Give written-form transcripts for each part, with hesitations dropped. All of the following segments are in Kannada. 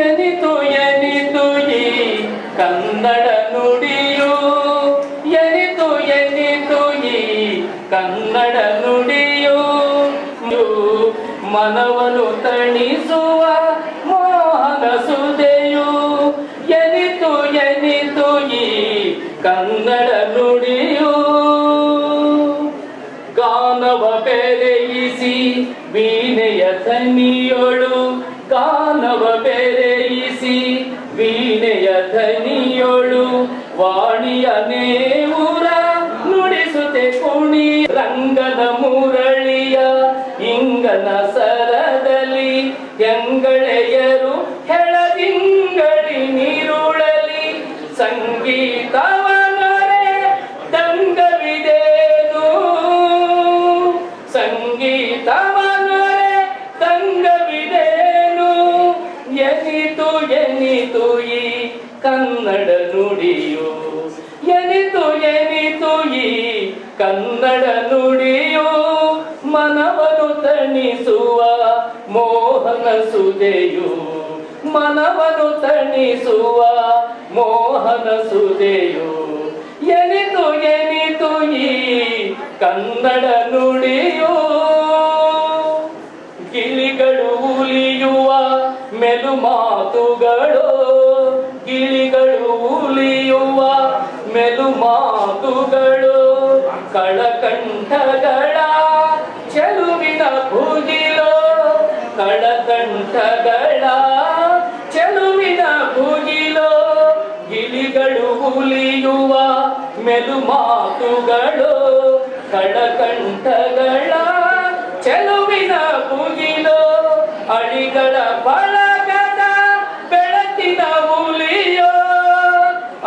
ಎನಿತು ಎನಿತು ಈ ಕನ್ನಡ ನುಡಿಯು, ಎನಿತು ಎನಿತು ಈ ಕನ್ನಡ ನುಡಿಯು, ಮನವನ್ನು ತಣಿಸುವ ಮೋಹನ ಸುದೆಯು. ಎನಿತು ಎನಿತು ಈ ಕನ್ನಡ ನುಡಿಯು, ಗಾನವ ಬೆರೆಯಿಸಿ ವೀಣೆಯ ಧನಿಯೊಳು, ಗಾನವ ಬೆರೆಯಿಸಿ ವೀಣೆಯ ಧನಿಯೊಳು, ವಾಣಿಯ ನೇವುರ ನುಡಿಸುತ್ತೆ ಕುಣಿ. ರಂಗನ ಮುರಳಿಯ ಇಂಗನ ಸರದಲ್ಲಿ, ಎಂಗಳೆಯರು ಹೆಳದಿಂಗಳಿ ನೀರುಳಲಿ, ಸಂಗೀತವನರೆ ದಂಗವಿದೇನು, ಸಂಗೀತವನರೆ ದಂಗವಿದೇನು. ಎನಿತು ಎನಿತು ಈ ಕನ್ನಡ ನುಡಿಯು, ಎನಿತು ಎನಿತು ಈ ಕನ್ನಡ ನುಡಿಯು, ಮನವನ್ನು ತಣಿಸುವ ಮೋಹನ ಸುದೆಯು, ಮನವನ್ನು ತಣಿಸುವ ಮೋಹನ ಸುದೆಯು. ಎನಿತು ಎನಿತು ಈ ಕನ್ನಡ ನುಡಿಯು, ಗಿಳಿಗಳು ಉಲಿಯುವ ಮೆಲು ಮಾತುಗಳು, ಗಿಳಿಗಳು ಉಲಿಯುವ ಮೆಲು ಮಾತುಗಳು, ಕಳಕಂಠಗಳ ಚೆಲುವಿನ ಭುಗಿಲೋ, ಕಳಕಂಠಗಳ ಚೆಲುವಿನ ಭುಗಿಲೋ, ಗಿಳಿಗಳು ಉಲಿಯುವ ಮೆಲು ಮಾತುಗಳು, ಕಳಕಂಠಗಳ ಚೆಲುವಿನ ಭುಗಿಲೋ, ಅಳಿಗಳ ಬಳಗದ ಬೆಳಕಿನ ಹುಲಿಯೋ,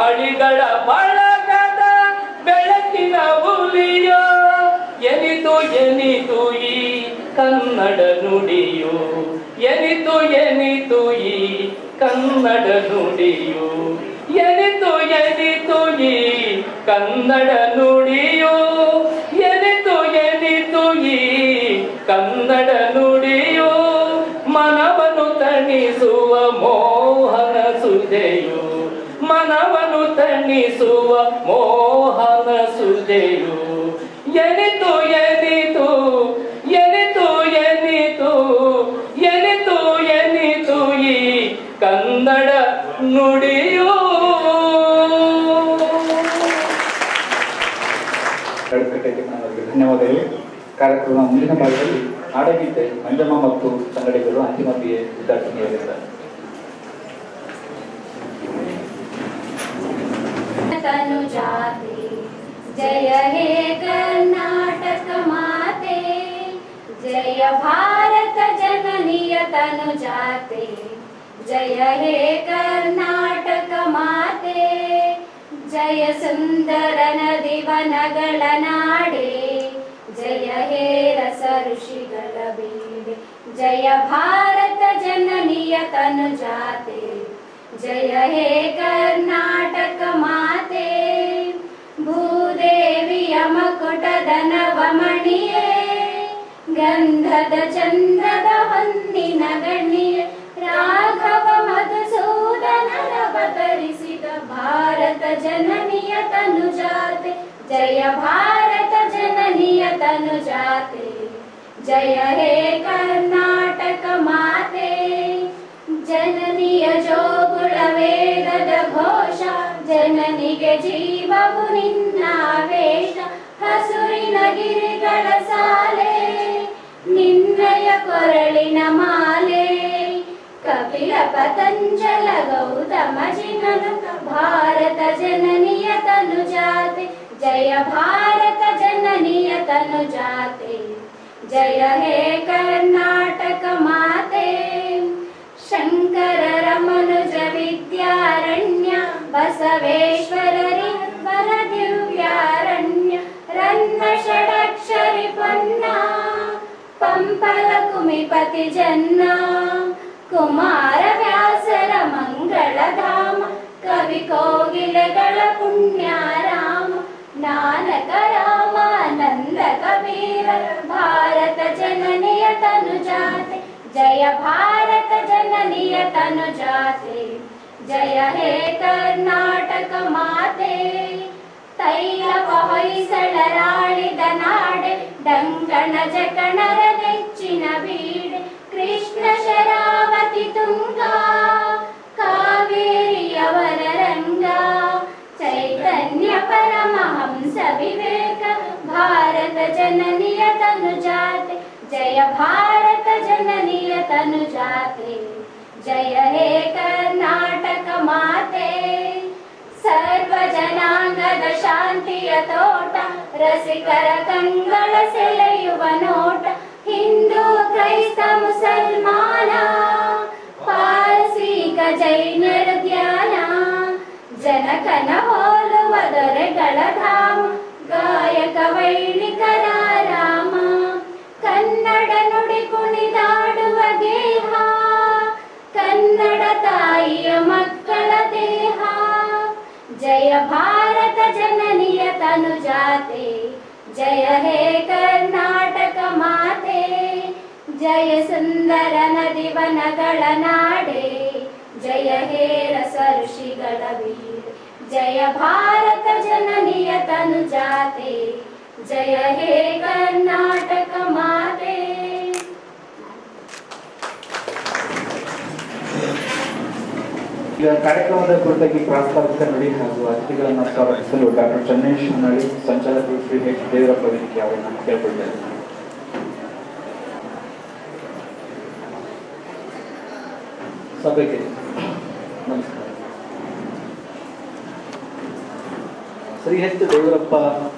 ಅಳಿಗಳ ಬಳಗದ ಬೆಳಕಿನ ಹುಲಿಯೋ. ಎನಿತು ಎನಿತು ಈ ಕನ್ನಡ ನುಡಿಯು, ಎನಿತು ಎನಿತು ಈ ಕನ್ನಡ ನುಡಿಯು, ಎನಿತು ಎನಿತು ಈ ಕನ್ನಡ ನುಡಿಯು, ಎನಿತು ಎನಿತು ಈ ಕನ್ನಡ ನುಡಿಯು, ಮನವನ್ನು ತಣಿಸುವ ಮೋಹನ ಸುದೆಯು, ಮನವನ್ನು ತಣಿಸುವ ಮೋಹನ ಸುದೆಯು. ಎನಿತು ಎನಿತು ಎನಿತು ಎನಿತು ಎನಿತು ಎನಿತು ಈ ಕನ್ನಡ ನುಡಿಯು. ಧನ್ಯವಾದಗಳು. ಕಾರ್ಯಕ್ರಮ ಮುಂದಿನ ಭಾಗದಲ್ಲಿ ನಾಡಗೀತೆ ಮಂಜಮ್ಮ ಮತ್ತು ಸಂಗಡಿಗರು ಅಂತಿಮ BA ವಿದ್ಯಾರ್ಥಿನಿಯರಿದ್ದಾರೆ. तनुजाते जय हे कर्नाटक माते, जय भारत जननीय तनुजाते, जय हे कर्नाटक माते, जय सुंदर नदी वनಗಳ ನಾಡೆ, जय हे रस ಋಷಿಗಳ ಬೀಡೆ, जय भारत जननीय तनुजाते, जय हे कर्नाटक माते, भूदेविಯ ಮಕುಟದ ನವಮಣಿಯೇ, ಗಂಧದ ಚಂದ್ರದ ಹೊನ್ನಿನ ಗಣ್ಣಿಯೇ, ರಾಘವ ಮಧುಸೂದನನ ಅವತರಿಸಿದ ಭಾರತ ಜನನಿಯ ತನುಜಾತೆ, जय भारत जननीय तनुजाते, जय हे कर्नाटक माते, ಜನನಿಯ ಜೋಗುಳ ವೇದದ ಘೋಷ, ಜನನಿಗೆ ಜೀವವು ನಿನ್ನಾವೇಶ, ಹಸುರಿನ ಗಿರಿಗಳ ಸಾಲೆ ನಿನ್ನಯ ಕೊರಳಿನ ಮಾಲೆ, ಕಪಿಲ ಪತಂಜಲ ಗೌತಮ ಜಿನನ ಭಾರತ ಜನನಿಯ ತನುಜಾತೆ, जय भारत जननीय तनुजाते, जय हे कर्नाटक माते, शंकर रमनुज विद्यारण्य, बसवेश्वररि वर दिव्यारण्य, रन्न षडक्षरि पन्ना, पंपल कुमिपति जन्ना, कुमार व्यासर मंगल धाम, कवि कोगिलಗಳ पुण्याराम, नानक रामानंद कबीर, भारत जननीय तनुजाते, जय भारत जननीय तनुजाते, जय हे कर्नाटक माते. ತೈಲವ ಹೊಯ್ಸಳರಾಳಿದ ನಾಡೆ, ಡಂಕಣ ಜಕಣರ ನೆಚ್ಚಿನ ಬೀಡೆ. ಕೃಷ್ಣ ಶರಾವತಿ ತುಂಗ, ಕಾವೇರಿಯವರ ರಂಗ. ಚೈತನ್ಯ ಪರಮಹಂಸ ವಿವೇಕ, ಭಾರತ ಜನನಿಯ ತನುಜಾತೆ. ಜಯ ಭಾರತ ಜನನಿಯ ತನುಜಾತೆ, ಜಯ ಹೇ ಕರ್ನಾಟಕ ಮಾತೆ. ಸರ್ವ ಜನಾಂಗದ ಶಾಂತಿಯ ತೋಟ, ರಸಿಕರ ಕಂಗಳ ಸೆಳೆಯುವ ನೋಟ. ಹಿಂದೂ ಕ್ರೈಸ್ತ ಮುಸಲ್ಮಾನ, ಪಾರಸೀಕ ಜೈನರ ಧ್ಯಾನ. ಜನಕನ ಹೋಲುವ ದೊರೆಗಳ ಧಾಮ, ಗಾಯಕ ವೈಣಿಕರ ರಾಮ. ಕನ್ನಡ ನುಡಿ ಕುಣಿದಾಡುವ ಗೇಹ, ಕನ್ನಡ ತಾಯಿಯ ಮಕ್ಕಳ ದೇಹ. ಜಯ ಭಾರತ ಜನನಿಯ ತನುಜಾತೆ, ಜಯ ಹೇ ಕರ್ನಾಟಕ ಮಾತೆ. ಜಯ ಸುಂದರ ನದಿ ವನಗಳ ನಾಡೆ, ಜಯ ಹೇ ರಸ ಋಷಿಗಳ ಬೀಡೆ. ಜಯ ಭಾರತ ಜನನಿಯ ತನುಜಾತೆ, ಜಯ ಹೇ ಕರ್ನಾಟಕ ಮಾತೆ. ಈಗ ಕಾರ್ಯಕ್ರಮದ ಕುರಿತಾಗಿ ಪ್ರಾಸ್ತಾವಿಕ ನುಡಿ ಹಾಗೂ ಅತಿಥಿಗಳನ್ನು ಸ್ವಾಗತಿಸಲು ಡಾಕ್ಟರ್ ಚನ್ನೇಶ್ ಹೊನ್ನಳ್ಳಿ, ಸಂಚಾಲಕರು ಶ್ರೀ ಎಚ್ ದೇವರಪ್ಪ ವೇದಿಕೆ ಅವರನ್ನು ಕೇಳಿಕೊಳ್ತಾರೆ. ಸಭೆಗೆ ನಮಸ್ಕಾರ. ಶ್ರೀ ಎಚ್ ದೇವರಪ್ಪ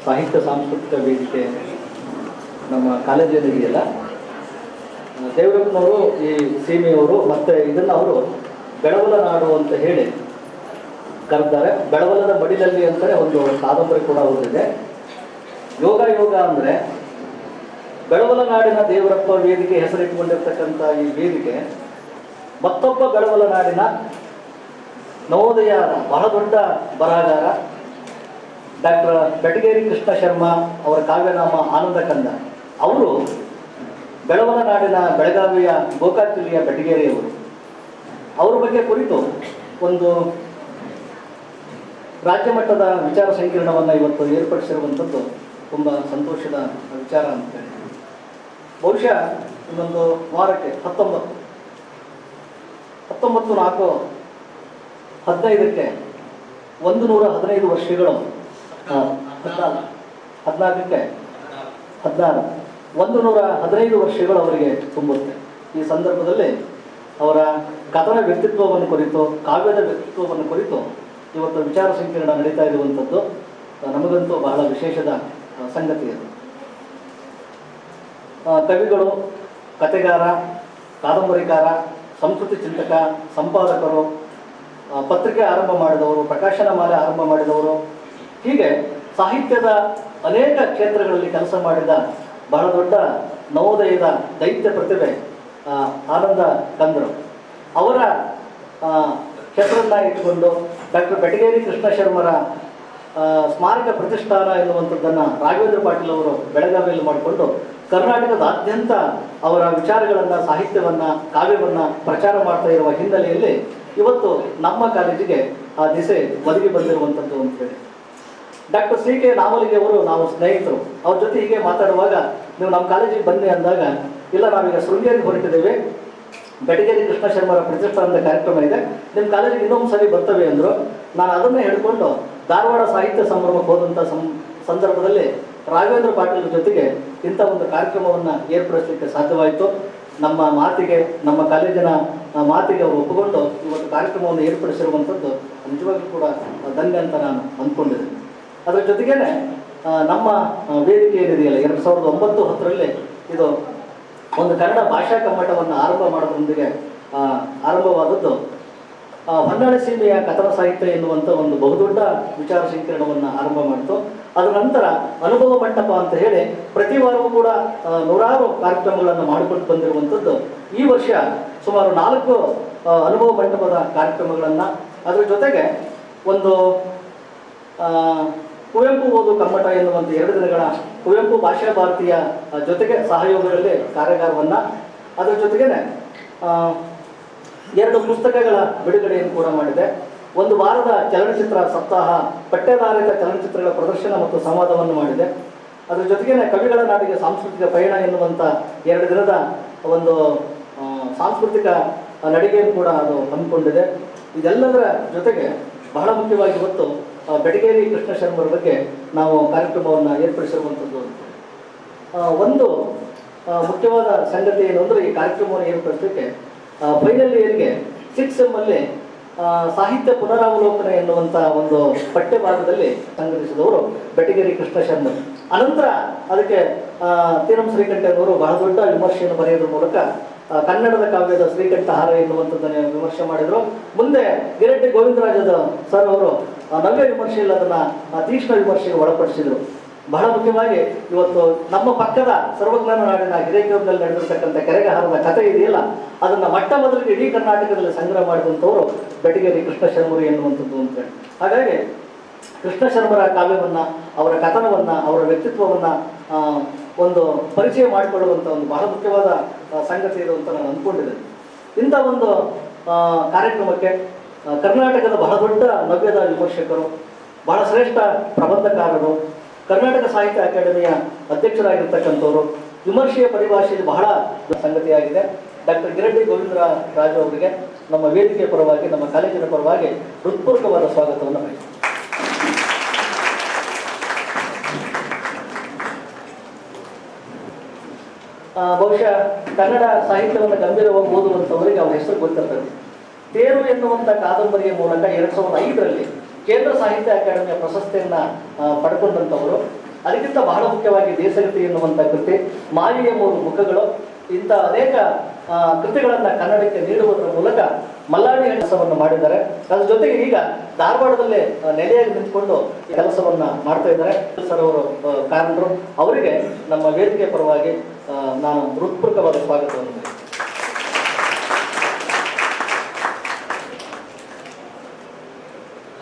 ಸಾಹಿತ್ಯ ಸಾಂಸ್ಕೃತಿಕ ವೇದಿಕೆ ನಮ್ಮ ಕಾಲೇಜಿನಲ್ಲಿದೆಯಲ್ಲ, ದೇವರಪ್ಪನವರು ಈ ಸೀಮೆಯವರು, ಮತ್ತು ಇದನ್ನು ಅವರು ಬೆಳವಲ ನಾಡು ಅಂತ ಹೇಳಿ ಕರೆದ್ದಾರೆ. ಬೆಳವಲದ ಮಡಿಲಲ್ಲಿ ಅಂತಾರೆ ಒಂದು ಕಾದಂಬರಿ ಕೂಡ ಓದಿದೆ. ಯೋಗ ಯೋಗ ಅಂದರೆ ಬೆಳವಲ ನಾಡಿನ ದೇವರಪ್ಪ ವೇದಿಕೆ ಹೆಸರಿಟ್ಟುಕೊಂಡಿರ್ತಕ್ಕಂಥ ಈ ವೇದಿಕೆ ಮತ್ತೊಬ್ಬ ಬೆಳವಲ ನಾಡಿನ ನವೋದಯ ಬಹಳ ದೊಡ್ಡ ಬರಹಗಾರ ಡಾಕ್ಟರ್ ಬೆಟಗೇರಿ ಕೃಷ್ಣ ಶರ್ಮಾ ಅವರ ಕಾವ್ಯನಾಮ ಆನಂದ ಕಂದ. ಅವರು ಬೆಳವಲ ನಾಡಿನ ಬೆಳಗಾವಿಯ ಗೋಕಾಕ್ ಜಿಲ್ಲೆಯ ಬೆಟಗೇರಿಯವರು. ಅವರ ಬಗ್ಗೆ ಕುರಿತು ಒಂದು ರಾಜ್ಯ ಮಟ್ಟದ ವಿಚಾರ ಸಂಕಿರಣವನ್ನು ಇವತ್ತು ಏರ್ಪಡಿಸಿರುವಂಥದ್ದು ತುಂಬ ಸಂತೋಷದ ವಿಚಾರ ಅಂತ ಹೇಳಿ. ಬಹುಶಃ ಇನ್ನೊಂದು ವಾರಕ್ಕೆ 19/4/15ಕ್ಕೆ 115 ವರ್ಷಗಳು, 14ಕ್ಕೆ 16 115 ವರ್ಷಗಳು ಅವರಿಗೆ ತುಂಬುತ್ತೆ. ಈ ಸಂದರ್ಭದಲ್ಲಿ ಅವರ ಕಥನ ವ್ಯಕ್ತಿತ್ವವನ್ನು ಕುರಿತು, ಕಾವ್ಯದ ವ್ಯಕ್ತಿತ್ವವನ್ನು ಕುರಿತು ಇವತ್ತು ವಿಚಾರ ಸಂಕಿರಣ ನಡೀತಾ ಇರುವಂಥದ್ದು ನಮಗಂತೂ ಬಹಳ ವಿಶೇಷದ ಸಂಗತಿ ಅದು. ಕವಿಗಳು, ಕಥೆಗಾರ, ಕಾದಂಬರಿಕಾರ, ಸಂಸ್ಕೃತಿ ಚಿಂತಕ, ಸಂಪಾದಕರು, ಪತ್ರಿಕೆ ಆರಂಭ ಮಾಡಿದವರು, ಪ್ರಕಾಶನ ಮಾಲೆ ಆರಂಭ ಮಾಡಿದವರು, ಹೀಗೆ ಸಾಹಿತ್ಯದ ಅನೇಕ ಕ್ಷೇತ್ರಗಳಲ್ಲಿ ಕೆಲಸ ಮಾಡಿದ ಬಹಳ ದೊಡ್ಡ ನವೋದಯದ ದೈತ್ಯ ಪ್ರತಿಭೆ ಆನಂದ ಕಂದರು. ಅವರ ಹೆಸರನ್ನ ಇಟ್ಟುಕೊಂಡು ಡಾಕ್ಟರ್ ಬೆಟಗೇರಿ ಕೃಷ್ಣ ಶರ್ಮರ ಸ್ಮಾರಕ ಪ್ರತಿಷ್ಠಾನ ಎನ್ನುವಂಥದ್ದನ್ನು ರಾಘವೇಂದ್ರ ಪಾಟೀಲ್ ಅವರು ಬೆಳಗಾವಿಯಲ್ಲಿ ಮಾಡಿಕೊಂಡು ಕರ್ನಾಟಕದಾದ್ಯಂತ ಅವರ ವಿಚಾರಗಳನ್ನು, ಸಾಹಿತ್ಯವನ್ನು, ಕಾವ್ಯವನ್ನು ಪ್ರಚಾರ ಮಾಡ್ತಾ ಇರುವ ಹಿನ್ನೆಲೆಯಲ್ಲಿ ಇವತ್ತು ನಮ್ಮ ಕಾಲೇಜಿಗೆ ಆ ದಿಸೆ ಒದಗಿ ಬಂದಿರುವಂಥದ್ದು ಅಂತ ಹೇಳಿ. ಡಾಕ್ಟರ್ ಸಿ ಕೆ ನಾಮಲಿಗೆ ಅವರು, ನಾವು ಸ್ನೇಹಿತರು, ಅವ್ರ ಜೊತೆ ಹೀಗೆ ಮಾತಾಡುವಾಗ ನೀವು ನಮ್ಮ ಕಾಲೇಜಿಗೆ ಬನ್ನಿ ಅಂದಾಗ, ಇಲ್ಲ ನಾವೀಗ ಶೃಂಗೇರಿಗೆ ಹೊರಟಿದ್ದೇವೆ, ಬೆಟಗೇರಿ ಕೃಷ್ಣ ಶರ್ಮರ ಪ್ರತಿಷ್ಠಾನದ ಕಾರ್ಯಕ್ರಮ ಇದೆ, ನಿಮ್ಮ ಕಾಲೇಜಿಗೆ ಇನ್ನೊಂದು ಸರಿ ಬರ್ತವೆ ಅಂದರು. ನಾನು ಅದನ್ನೇ ಹೇಳಿಕೊಂಡು ಧಾರವಾಡ ಸಾಹಿತ್ಯ ಸಂಭ್ರಮಕ್ಕೆ ಹೋದಂಥ ಸಂದರ್ಭದಲ್ಲಿ ರಾಘವೇಂದ್ರ ಪಾಟೀಲ್ ಜೊತೆಗೆ ಇಂಥ ಒಂದು ಕಾರ್ಯಕ್ರಮವನ್ನು ಏರ್ಪಡಿಸಲಿಕ್ಕೆ ಸಾಧ್ಯವಾಯಿತು. ನಮ್ಮ ಮಾತಿಗೆ, ನಮ್ಮ ಕಾಲೇಜಿನ ಮಾತಿಗೆ ಅವರು ಒಪ್ಪಿಕೊಂಡು ಇವತ್ತು ಕಾರ್ಯಕ್ರಮವನ್ನು ಏರ್ಪಡಿಸಿರುವಂಥದ್ದು ನಿಜವಾಗ್ಲೂ ಕೂಡ ಧನ್ಯ ಅಂತ ನಾನು ಅಂದ್ಕೊಂಡಿದ್ದೆ. ಅದರ ಜೊತೆಗೇನೆ ನಮ್ಮ ವೇದಿಕೆ ಏನಿದೆಯಲ್ಲ, 2009-10ರಲ್ಲಿ ಇದು ಒಂದು ಕನ್ನಡ ಭಾಷಾ ಕಮ್ಮಟವನ್ನು ಆರಂಭ ಮಾಡೋದ್ರೊಂದಿಗೆ ಆರಂಭವಾದದ್ದು ಹೊನ್ನಾಳಿ ಸೀಮೆಯ ಕಥನ ಸಾಹಿತ್ಯ ಎನ್ನುವಂಥ ಒಂದು ಬಹುದೊಡ್ಡ ವಿಚಾರ ಸಂಕಿರಣವನ್ನು ಆರಂಭ ಮಾಡಿತು. ಅದರ ನಂತರ ಅನುಭವ ಮಂಟಪ ಅಂತ ಹೇಳಿ ಪ್ರತಿ ವಾರವೂ ಕೂಡ ನೂರಾರು ಕಾರ್ಯಕ್ರಮಗಳನ್ನು ಮಾಡಿಕೊಂಡು ಬಂದಿರುವಂಥದ್ದು. ಈ ವರ್ಷ ಸುಮಾರು 4 ಅನುಭವ ಮಂಟಪದ ಕಾರ್ಯಕ್ರಮಗಳನ್ನು, ಅದರ ಜೊತೆಗೆ ಒಂದು ಕುವೆಂಪು ಓದು ಕಮ್ಮಟ ಎನ್ನುವಂಥ 2 ದಿನಗಳ ಕುವೆಂಪು ಭಾಷಾ ಭಾರತೀಯ ಜೊತೆಗೆ ಸಹಯೋಗದಲ್ಲಿ ಕಾರ್ಯಾಗಾರವನ್ನು, ಅದರ ಜೊತೆಗೇನೆ 2 ಪುಸ್ತಕಗಳ ಬಿಡುಗಡೆಯನ್ನು ಕೂಡ ಮಾಡಿದೆ. ಒಂದು ವಾರದ ಚಲನಚಿತ್ರ ಸಪ್ತಾಹ, ಪಠ್ಯಧಾರಿತ ಚಲನಚಿತ್ರಗಳ ಪ್ರದರ್ಶನ ಮತ್ತು ಸಂವಾದವನ್ನು ಮಾಡಿದೆ. ಅದರ ಜೊತೆಗೆ ಕವಿಗಳ ನಾಡಿಗೆ ಸಾಂಸ್ಕೃತಿಕ ಪಯಣ ಎನ್ನುವಂಥ 2 ದಿನದ ಒಂದು ಸಾಂಸ್ಕೃತಿಕ ನಡಿಗೆಯನ್ನು ಕೂಡ ಅದು ಹಮ್ಮಿಕೊಂಡಿದೆ. ಇದೆಲ್ಲದರ ಜೊತೆಗೆ ಬಹಳ ಮುಖ್ಯವಾಗಿ ಇವತ್ತು ಬೆಟಗೇರಿ ಕೃಷ್ಣ ಶರ್ಮರ ಬಗ್ಗೆ ನಾವು ಕಾರ್ಯಕ್ರಮವನ್ನು ಏರ್ಪಡಿಸಿರುವಂಥದ್ದು. ಒಂದು ಮುಖ್ಯವಾದ ಸಂಗತಿ ಏನು ಅಂದರೆ, ಈ ಕಾರ್ಯಕ್ರಮವನ್ನು ಏರ್ಪಡಿಸಲಿಕ್ಕೆ ಫೈನಲ್ ಇಯರ್ಗೆ 6 ಸೆಮ್ಮಲ್ಲಿ ಸಾಹಿತ್ಯ ಪುನರಾವಲೋಕನ ಎನ್ನುವಂಥ ಒಂದು ಪಠ್ಯಭಾಗದಲ್ಲಿ ಸಂಘಟಿಸಿದವರು ಬೆಟಗೇರಿ ಕೃಷ್ಣ ಶರ್ಮ. ಅನಂತರ ಅದಕ್ಕೆ ತೀರಂ ಶ್ರೀಕಂಠನವರು ಬಹಳ ದೊಡ್ಡ ವಿಮರ್ಶೆಯನ್ನು ಬರೆಯೋದ್ರ ಮೂಲಕ ಕನ್ನಡದ ಕಾವ್ಯದ ಶ್ರೀಕಂಠಹಾರ ಎನ್ನುವಂಥದ್ದನ್ನು ವಿಮರ್ಶೆ ಮಾಡಿದರು. ಮುಂದೆ ಗಿರಡ್ಡಿ ಗೋವಿಂದರಾಜದ ಸರ್ ಅವರು ನವ್ಯ ವಿಮರ್ಶೆಯಲ್ಲಿ ಅದನ್ನು ತೀಕ್ಷ್ಣ ವಿಮರ್ಶೆಗೆ ಒಳಪಡಿಸಿದರು. ಬಹಳ ಮುಖ್ಯವಾಗಿ ಇವತ್ತು ನಮ್ಮ ಪಕ್ಕದ ಸರ್ವಜ್ಞಾನ ನಾಡಿನ ಹಿರೇಕೆರೂರಿನಲ್ಲಿ ನಡೆದಿರ್ತಕ್ಕಂಥ ಕೆರೆಗಹಾರದ ಕಥೆ ಇದೆಯಲ್ಲ, ಅದನ್ನು ಮೊಟ್ಟ ಮೊದಲಿಗೆ ಇಡೀ ಕರ್ನಾಟಕದಲ್ಲಿ ಸಂಗ್ರಹ ಮಾಡಿದಂಥವರು ಬೆಟಗೇರಿ ಕೃಷ್ಣ ಶರ್ಮರು ಎನ್ನುವಂಥದ್ದು ಅಂತ ಹೇಳಿ. ಹಾಗಾಗಿ ಕೃಷ್ಣ ಶರ್ಮರ ಕಾವ್ಯವನ್ನು, ಅವರ ಕಥನವನ್ನು, ಅವರ ವ್ಯಕ್ತಿತ್ವವನ್ನು ಒಂದು ಪರಿಚಯ ಮಾಡಿಕೊಳ್ಳುವಂಥ ಒಂದು ಬಹಳ ಮುಖ್ಯವಾದ ಸಂಗತಿ ಇದು ಅಂತ ನಾನು ಅಂದ್ಕೊಂಡಿದ್ದೇನೆ. ಇಂಥ ಒಂದು ಕಾರ್ಯಕ್ರಮಕ್ಕೆ ಕರ್ನಾಟಕದ ಬಹಳ ದೊಡ್ಡ ನವ್ಯದ ವಿಮರ್ಶಕರು, ಬಹಳ ಶ್ರೇಷ್ಠ ಪ್ರಬಂಧಕಾರರು, ಕರ್ನಾಟಕ ಸಾಹಿತ್ಯ ಅಕಾಡೆಮಿಯ ಅಧ್ಯಕ್ಷರಾಗಿರ್ತಕ್ಕಂಥವರು, ವಿಮರ್ಶೆಯ ಪರಿಭಾಷೆಯಲ್ಲಿ ಬಹಳ ಸಂಗತಿಯಾಗಿದೆ. ಡಾಕ್ಟರ್ ಗಿರಡ್ಡಿ ಗೋವಿಂದರಾಜು ಅವರಿಗೆ ನಮ್ಮ ವೇದಿಕೆಯ ಪರವಾಗಿ, ನಮ್ಮ ಕಾಲೇಜಿನ ಪರವಾಗಿ ಹೃತ್ಪೂರ್ವಕವಾದ ಸ್ವಾಗತವನ್ನು ಬಯಸ್ತೀನಿ. ಬಹುಶಃ ಕನ್ನಡ ಸಾಹಿತ್ಯವನ್ನು ಗಂಭೀರವಾಗಿ ಓದುವಂಥವರಿಗೆ ಅವರ ಹೆಸರು ಗೊತ್ತಿರ್ತದೆ. ತೇರು ಎನ್ನುವಂಥ ಕಾದಂಬರಿಯ ಮೂಲಕ 2005ರಲ್ಲಿ ಕೇಂದ್ರ ಸಾಹಿತ್ಯ ಅಕಾಡೆಮಿಯ ಪ್ರಶಸ್ತಿಯನ್ನು ಪಡ್ಕೊಂಡಂಥವರು. ಅದಕ್ಕಿಂತ ಬಹಳ ಮುಖ್ಯವಾಗಿ ದೇಸಗತಿ ಎನ್ನುವಂಥ ಕೃತಿ, ಮಾಯೆಯ 3 ಮುಖಗಳು, ಇಂಥ ಅನೇಕ ಕೃತಿಗಳನ್ನು ಕನ್ನಡಕ್ಕೆ ನೀಡುವುದರ ಮೂಲಕ ಮಲ್ಲಾಡಿ ಕೆಲಸವನ್ನು ಮಾಡಿದ್ದಾರೆ. ಅದರ ಜೊತೆಗೆ ಈಗ ಧಾರವಾಡದಲ್ಲೇ ನೆಲೆಯಾಗಿ ನಿಂತುಕೊಂಡು ಕೆಲಸವನ್ನು ಮಾಡ್ತಾ ಇದ್ದಾರೆ ಸರ್ ಅವರು ಕಾರಣರು. ಅವರಿಗೆ ನಮ್ಮ ವೇದಿಕೆ ಪರವಾಗಿ ನಾನು ಹೃತ್ಪೂರ್ವಕವಾದ ಸ್ವಾಗತವನ್ನು.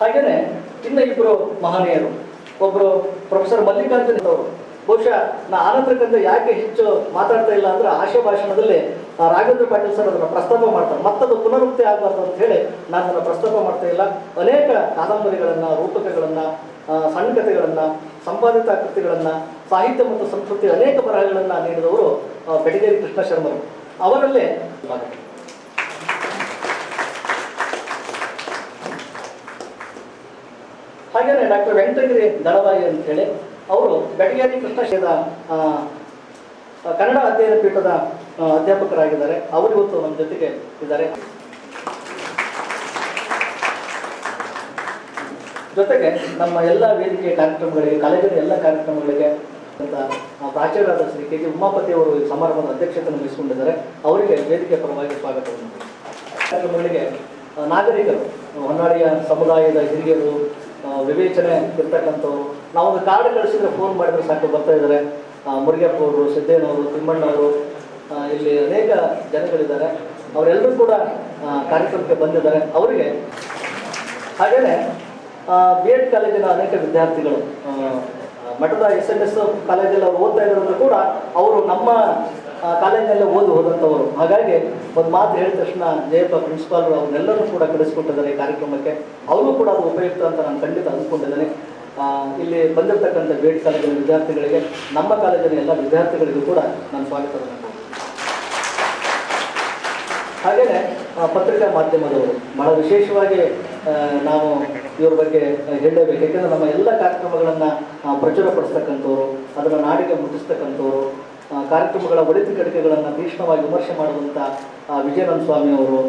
ಹಾಗೆಯೇ ಇನ್ನು 2 ಮಹನೀಯರು. ಒಬ್ಬರು ಪ್ರೊಫೆಸರ್ ಮಲ್ಲಿಕಾರ್ಜುನ್ ಅವರು. ಬಹುಶಃ ಆನಂತರಕ್ಕಿಂತ ಯಾಕೆ ಹೆಚ್ಚು ಮಾತಾಡ್ತಾ ಇಲ್ಲ ಅಂದರೆ, ಆಶಯ ಭಾಷಣದಲ್ಲಿ ರಾಘವೇಂದ್ರ ಪಾಟೀಲ್ ಸರ್ ಅದನ್ನು ಪ್ರಸ್ತಾಪ ಮಾಡ್ತಾರೆ. ಮತ್ತದು ಪುನರುಕ್ತಿ ಆಗಬಾರ್ದು ಅಂತ ಹೇಳಿ ನಾನು ಅದನ್ನು ಪ್ರಸ್ತಾಪ ಮಾಡ್ತಾ ಇಲ್ಲ. ಅನೇಕ ಕಾದಂಬರಿಗಳನ್ನು, ರೂಪಕಗಳನ್ನು, ಸಣ್ಣ ಕಥೆಗಳನ್ನು, ಸಂಪಾದಿತ ಕೃತಿಗಳನ್ನು, ಸಾಹಿತ್ಯ ಮತ್ತು ಸಂಸ್ಕೃತಿ ಅನೇಕ ಬರಹಗಳನ್ನು ನೀಡಿದವರು ಬೆಟಗೇರಿ ಕೃಷ್ಣ ಶರ್ಮರು. ಅವರಲ್ಲೇ ಹಾಗೆಯೇ ಡಾಕ್ಟರ್ ವೆಂಕಟಗಿರಿ ದಳವಾಯಿ ಅಂತ ಹೇಳಿ ಅವರು ಬೆಟಗೇರಿ ಕೃಷ್ಣ ಕನ್ನಡ ಅಧ್ಯಯನ ಪೀಠದ ಅಧ್ಯಾಪಕರಾಗಿದ್ದಾರೆ. ಅವರು ಇವತ್ತು ನಮ್ಮ ಜೊತೆಗೆ ಇದ್ದಾರೆ. ಜೊತೆಗೆ ನಮ್ಮ ಎಲ್ಲ ವೇದಿಕೆ ಕಾರ್ಯಕ್ರಮಗಳಿಗೆ, ಕಾಲೇಜಿನ ಎಲ್ಲ ಕಾರ್ಯಕ್ರಮಗಳಿಗೆ ಅಂತ ಪ್ರಾಚಾರ್ಯರಾದ ಶ್ರೀ ಕೆ ಜಿ ಉಮಾಪತಿ ಅವರು ಈ ಸಮಾರಂಭದ ಅಧ್ಯಕ್ಷತೆಯನ್ನು ವಹಿಸಿಕೊಂಡಿದ್ದಾರೆ. ಅವರಿಗೆ ವೇದಿಕೆ ಪರವಾಗಿ ಸ್ವಾಗತವನ್ನು. ಕಾರ್ಯಕ್ರಮಗಳಿಗೆ ನಾಗರಿಕರು, ಹೊನ್ನಾಳಿಯ ಸಮುದಾಯದ ಹಿರಿಯರು, ವಿವೇಚನೆ ಇರ್ತಕ್ಕಂಥವ್ರು, ನಾವೊಂದು ಕಾರ್ಡ್ ಕಳಿಸಿದ್ರೆ ಫೋನ್ ಮಾಡಿದ್ರೆ ಸಾಕು ಬರ್ತಾ ಇದ್ದಾರೆ. ಮುರುಗಪ್ಪ ಅವರು, ಸಿದ್ದೇನವರು, ತಿಮ್ಮಣ್ಣವರು, ಇಲ್ಲಿ ಅನೇಕ ಜನಗಳಿದ್ದಾರೆ. ಅವರೆಲ್ಲರೂ ಕೂಡ ಕಾರ್ಯಕ್ರಮಕ್ಕೆ ಬಂದಿದ್ದಾರೆ. ಅವರಿಗೆ ಹಾಗೆಯೇ BEd ಕಾಲೇಜಿನ ಅನೇಕ ವಿದ್ಯಾರ್ಥಿಗಳು, ಮಠದ SMS ಕಾಲೇಜಲ್ಲಿ ಅವರು ಓದ್ತಾ ಇರೋದ್ರೂ ಕೂಡ ಅವರು ನಮ್ಮ ಕಾಲೇಜಿನಲ್ಲೇ ಹೋದಂಥವರು. ಹಾಗಾಗಿ ಒಂದು ಮಾತು ಹೇಳಿದ ತಕ್ಷಣ ಜಯಪ್ಪ ಪ್ರಿನ್ಸಿಪಾಲ್ರು ಅವ್ರನ್ನೆಲ್ಲರೂ ಕೂಡ ಕಳಿಸ್ಕೊಟ್ಟಿದ್ದಾರೆ ಈ ಕಾರ್ಯಕ್ರಮಕ್ಕೆ. ಅವರು ಕೂಡ ಅದು ಉಪಯುಕ್ತ ಅಂತ ನಾನು ಖಂಡಿತ ಅಂದ್ಕೊಂಡಿದ್ದೇನೆ. ಇಲ್ಲಿ ಬಂದಿರತಕ್ಕಂಥ BEd ಕಾಲೇಜಿನ ವಿದ್ಯಾರ್ಥಿಗಳಿಗೆ, ನಮ್ಮ ಕಾಲೇಜಿನ ಎಲ್ಲ ವಿದ್ಯಾರ್ಥಿಗಳಿಗೂ ಕೂಡ ನಾನು ಸ್ವಾಗತವನ್ನು ಕೊಡ್ತೀನಿ. ಹಾಗೆಯೇ ಪತ್ರಿಕಾ ಮಾಧ್ಯಮದವರು ಬಹಳ ವಿಶೇಷವಾಗಿ ನಾವು ಇವ್ರ ಬಗ್ಗೆ ಹೇಳಲೇಬೇಕು. ಯಾಕೆಂದರೆ ನಮ್ಮ ಎಲ್ಲ ಕಾರ್ಯಕ್ರಮಗಳನ್ನು ಪ್ರಚುರಪಡಿಸ್ತಕ್ಕಂಥವ್ರು, ಅದನ್ನು ನಾಡಿಗೆ ಮುಟ್ಟಿಸ್ತಕ್ಕಂಥವ್ರು, ಕಾರ್ಯಕ್ರಮಗಳ ಒಳಿತು ಕಡಿಕೆಗಳನ್ನು ತೀಕ್ಷ್ಣವಾಗಿ ವಿಮರ್ಶೆ ಮಾಡುವಂಥ ವಿಜಯಾನಂದ ಸ್ವಾಮಿ ಅವರು,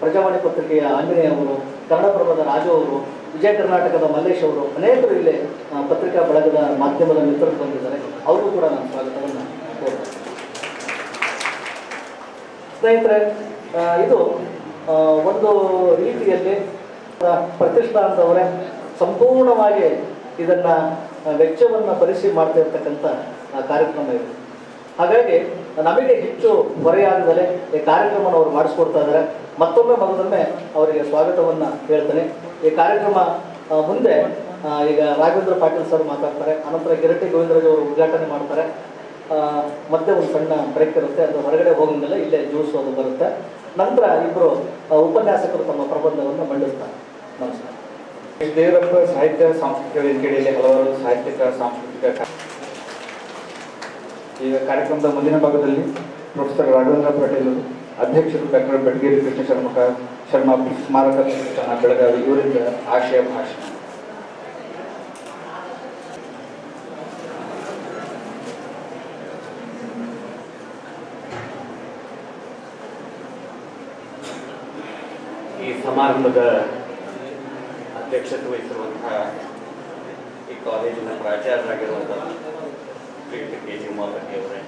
ಪ್ರಜಾವಾಣಿ ಪತ್ರಿಕೆಯ ಆಂಜನೇಯ ಅವರು, ಕನ್ನಡಪ್ರಭದ ರಾಜು ಅವರು, ವಿಜಯ ಕರ್ನಾಟಕದ ಮಲ್ಲೇಶ್ ಅವರು, ಅನೇಕರು ಇಲ್ಲಿ ಪತ್ರಿಕಾ ಬಳಗದ ಮಾಧ್ಯಮದ ಮಿತ್ರರು ಬಂದಿದ್ದಾರೆ. ಅವ್ರಿಗೂ ಕೂಡ ನಾನು ಸ್ವಾಗತವನ್ನು ಕೋರ್ತೇನೆ. ಸ್ನೇಹಿತರೆ, ಇದು ಒಂದು ರೀತಿಯಲ್ಲಿ ಪ್ರತಿಷ್ಠಾನದವರೇ ಸಂಪೂರ್ಣವಾಗಿ ಇದನ್ನು ವೆಚ್ಚವನ್ನು ಭರಿಸಿ ಮಾಡ್ತಾ ಇರ್ತಕ್ಕಂಥ ಕಾರ್ಯಕ್ರಮ ಇದು. ಹಾಗಾಗಿ ನಮಗೆ ಹೆಚ್ಚು ಹೊರೆಯಾಗದಲೇ ಈ ಕಾರ್ಯಕ್ರಮವನ್ನು ಅವರು ಮಾಡಿಸ್ಕೊಡ್ತಾ ಇದ್ದಾರೆ. ಮತ್ತೊಮ್ಮೆ ಅವರಿಗೆ ಸ್ವಾಗತವನ್ನು ಹೇಳ್ತೇನೆ. ಈ ಕಾರ್ಯಕ್ರಮ ಮುಂದೆ ಈಗ ರಾಘವೇಂದ್ರ ಪಾಟೀಲ್ ಸರ್ ಮಾತಾಡ್ತಾರೆ, ಅನಂತರ ಗಿರಟ್ಟಿ ಗೋವಿಂದರಾಜ್ ಅವರು ಉದ್ಘಾಟನೆ ಮಾಡ್ತಾರೆ. ಮತ್ತೆ ಒಂದು ಸಣ್ಣ ಬ್ರೇಕ್ ಇರುತ್ತೆ, ಅದು ಹೊರಗಡೆ ಹೋಗಂಗಿಲ್ಲ, ಇಲ್ಲೇ ಜ್ಯೂಸ್ ಅದು ಬರುತ್ತೆ. ನಂತರ ಇಬ್ಬರು ಉಪನ್ಯಾಸಕರು ತಮ್ಮ ಪ್ರಬಂಧವನ್ನು ಮಂಡಿಸ್ತಾರೆ. ನಮಸ್ಕಾರ. ದೇವರಪ್ಪ ಸಾಹಿತ್ಯ ಸಾಂಸ್ಕೃತಿಕ ವೇದಿಕೆಯಲ್ಲಿ ಹಲವಾರು ಸಾಹಿತ್ಯಿಕ ಸಾಂಸ್ಕೃತಿಕ ಈಗ ಕಾರ್ಯಕ್ರಮದ ಮುಂದಿನ ಭಾಗದಲ್ಲಿ ಪ್ರೊಫೆಸರ್ ರಾಘವೇಂದ್ರ ಪಟೇಲ್ ಅಧ್ಯಕ್ಷರು ಡಾಕ್ಟರ್ ಬೆಟಗೇರಿ ಕೃಷ್ಣ ಶರ್ಮಾ ಸ್ಮಾರಕ ಪ್ರತಿಷ್ಠಾನ ಬೆಳಗಾವಿ ಇವರಿಂದ ಆಶಯ ಭಾಷಣ. ಈ ಸಮಾರಂಭದ ಅಧ್ಯಕ್ಷತೆ ವಹಿಸಿರುವಂತಹ ಈ ಕಾಲೇಜಿನ ಪ್ರಾಚಾರ್ಯರಾಗಿರುವಂತಹ ಶ್ರೀಯುತ ಕೆ ಜಿ ಉಮಾಪತಿ ಅವರೇ,